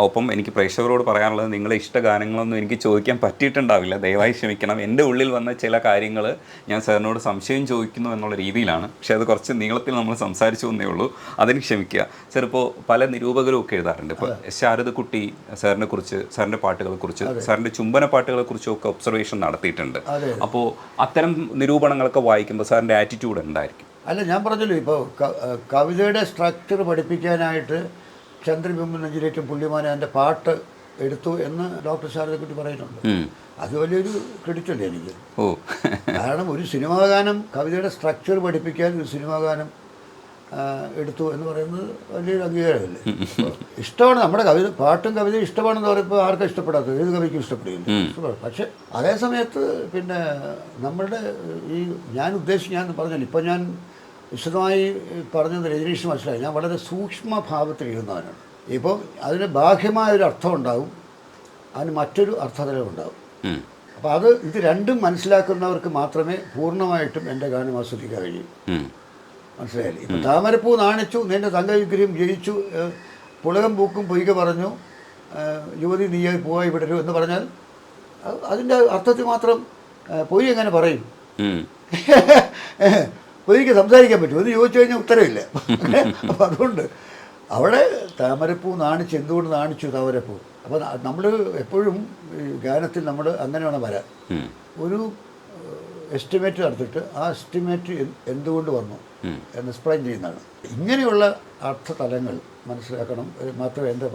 S2: ഒപ്പം എനിക്ക് പ്രേക്ഷകരോട് പറയാനുള്ളത്, നിങ്ങളെ ഇഷ്ട ഗാനങ്ങളൊന്നും എനിക്ക് ചോദിക്കാൻ പറ്റിയിട്ടുണ്ടാവില്ല, ദയവായി ക്ഷമിക്കണം. എൻ്റെ ഉള്ളിൽ വന്ന ചില കാര്യങ്ങൾ ഞാൻ സാറിനോട് സംശയം ചോദിക്കുന്നു എന്നുള്ള രീതിയിലാണ്. പക്ഷേ അത് കുറച്ച് നീളത്തിൽ നമ്മൾ സംസാരിച്ചു എന്നേ ഉള്ളൂ, അതിന് ക്ഷമിക്കുക. സാർ, ഇപ്പോൾ പല നിരൂപകരും ഒക്കെ എഴുതാറുണ്ട്. ഇപ്പോൾ ശാരദക്കുട്ടി സാറിനെ കുറിച്ച്, സാറിൻ്റെ പാട്ടുകളെക്കുറിച്ച്, സാറിൻ്റെ ചുംബന പാട്ടുകളെക്കുറിച്ചും ഒക്കെ ഒബ്സർവേഷൻ നടത്തിയിട്ടുണ്ട്. അപ്പോൾ അത്തരം നിരൂപണങ്ങളൊക്കെ വായിക്കുമ്പോൾ സാറിൻ്റെ ആറ്റിറ്റ്യൂഡ് എന്തായിരിക്കും?
S1: അല്ല, ഞാൻ പറഞ്ഞല്ലോ, ഇപ്പോൾ കവിതയുടെ സ്ട്രക്ചർ പഠിപ്പിക്കാനായിട്ട് ചന്ദ്രബിംബം നെഞ്ചിലേറ്റും പുള്ളിമാനെ എൻ്റെ പാട്ട് എടുത്തു എന്ന് ഡോക്ടർ ശാരദക്കുട്ടി പറയുന്നുണ്ട്. അത് വലിയൊരു ക്രെഡിറ്റ് അല്ലേ എനിക്ക്. കാരണം ഒരു സിനിമാ ഗാനം, കവിതയുടെ സ്ട്രക്ചർ പഠിപ്പിക്കാൻ ഒരു സിനിമാ ഗാനം എടുത്തു എന്ന് പറയുന്നത് വലിയൊരു അംഗീകാരമല്ലേ. ഇഷ്ടമാണ് നമ്മുടെ കവിത, പാട്ടും കവിതയും ഇഷ്ടമാണെന്ന് പറയുമ്പോൾ ആർക്കും ഇഷ്ടപ്പെടാത്തത്, ഏത് കവിക്കും ഇഷ്ടപ്പെടില്ല, ഇഷ്ടപ്പെടും. പക്ഷെ അതേ സമയത്ത് പിന്നെ നമ്മളുടെ ഈ ഞാൻ പറഞ്ഞല്ലോ, ഇപ്പം ഞാൻ വിശദമായി പറഞ്ഞത് രജനീഷ് മനസ്സിലായി. ഞാൻ വളരെ സൂക്ഷ്മ ഭാവത്തിൽ എഴുതുന്നവനാണ്. ഇപ്പോൾ അതിന് ബാഹ്യമായൊരു അർത്ഥം ഉണ്ടാവും, അതിന് മറ്റൊരു അർത്ഥതലം ഉണ്ടാവും. അപ്പോൾ ഇത് രണ്ടും മനസ്സിലാക്കുന്നവർക്ക് മാത്രമേ പൂർണ്ണമായിട്ടും എൻ്റെ ഗാനം ആസ്വദിക്കാൻ കഴിയൂ. മനസ്സിലായില്ലേ? ഇപ്പം താമരപ്പൂ നാണിച്ചു, നിന്റെ തങ്കവിഗ്രഹം ജയിച്ചു, പുളകം പൂക്കും പൊയ്ക പറഞ്ഞു, യുവതി നീയായി പോയി വിടരൂ എന്ന് പറഞ്ഞാൽ അതിൻ്റെ അർത്ഥത്തിൽ മാത്രം പൊയ് എങ്ങനെ പറയും? പൊയ്ക്ക് സംസാരിക്കാൻ പറ്റും, എന്ന് ചോദിച്ചു കഴിഞ്ഞാൽ ഉത്തരവില്ല. അപ്പം അതുകൊണ്ട് അവിടെ താമരപ്പൂ നാണിച്ച്, എന്തുകൊണ്ട് നാണിച്ചു താമരപ്പൂ? അപ്പോൾ നമ്മൾ എപ്പോഴും ഈ ഗാനത്തിൽ നമ്മൾ അങ്ങനെ വേണം വരാൻ. ഒരു എസ്റ്റിമേറ്റ് നടത്തിയിട്ട് ആ എസ്റ്റിമേറ്റ് എന്തുകൊണ്ട് വന്നു, എന്ന് എക്സ്പ്ലെയിൻ ചെയ്യുന്നതാണ്. ഇങ്ങനെയുള്ള അർത്ഥതലങ്ങൾ മനസ്സിലാക്കണം, മാത്രമേ എൻ്റെ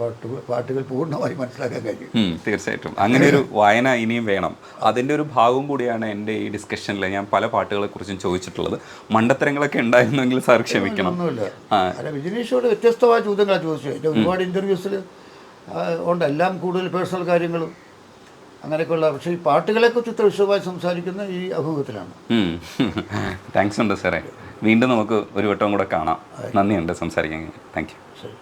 S1: പാട്ടുകൾ പൂർണ്ണമായി മനസ്സിലാക്കാൻ കഴിയും.
S2: തീർച്ചയായിട്ടും അങ്ങനെ ഒരു വായന ഇനിയും വേണം. അതിൻ്റെ ഒരു ഭാഗം കൂടിയാണ് എൻ്റെ ഈ ഡിസ്കഷനിൽ ഞാൻ പല പാട്ടുകളെ കുറിച്ചും ചോദിച്ചിട്ടുള്ളത്. മണ്ടത്തരങ്ങളൊക്കെ ഉണ്ടായിരുന്നെങ്കിൽ സാർ ക്ഷമിക്കണം.
S1: ഒന്നുമില്ല. അല്ല, വിജിനീഷോട് വ്യത്യസ്തമായ ചോദ്യങ്ങളാണ് ചോദിച്ചത്. എൻ്റെ ഒരുപാട് ഇൻ്റർവ്യൂസിൽ ഉണ്ട്, എല്ലാം കൂടുതൽ പേഴ്സണൽ കാര്യങ്ങളും അങ്ങനെയൊക്കെയുള്ള. പക്ഷേ ഈ പാട്ടുകളെക്കുറിച്ച് ഇത്ര വിശദമായി സംസാരിക്കുന്ന ഈ അഭിമുഖത്തിലാണ്.
S2: താങ്ക്സ് ഉണ്ട് സാറേ. വീണ്ടും നമുക്ക് ഒരു വട്ടം കൂടെ കാണാം. നന്ദിയുണ്ട് സംസാരിക്കാൻ. Thank you.
S1: ശരി.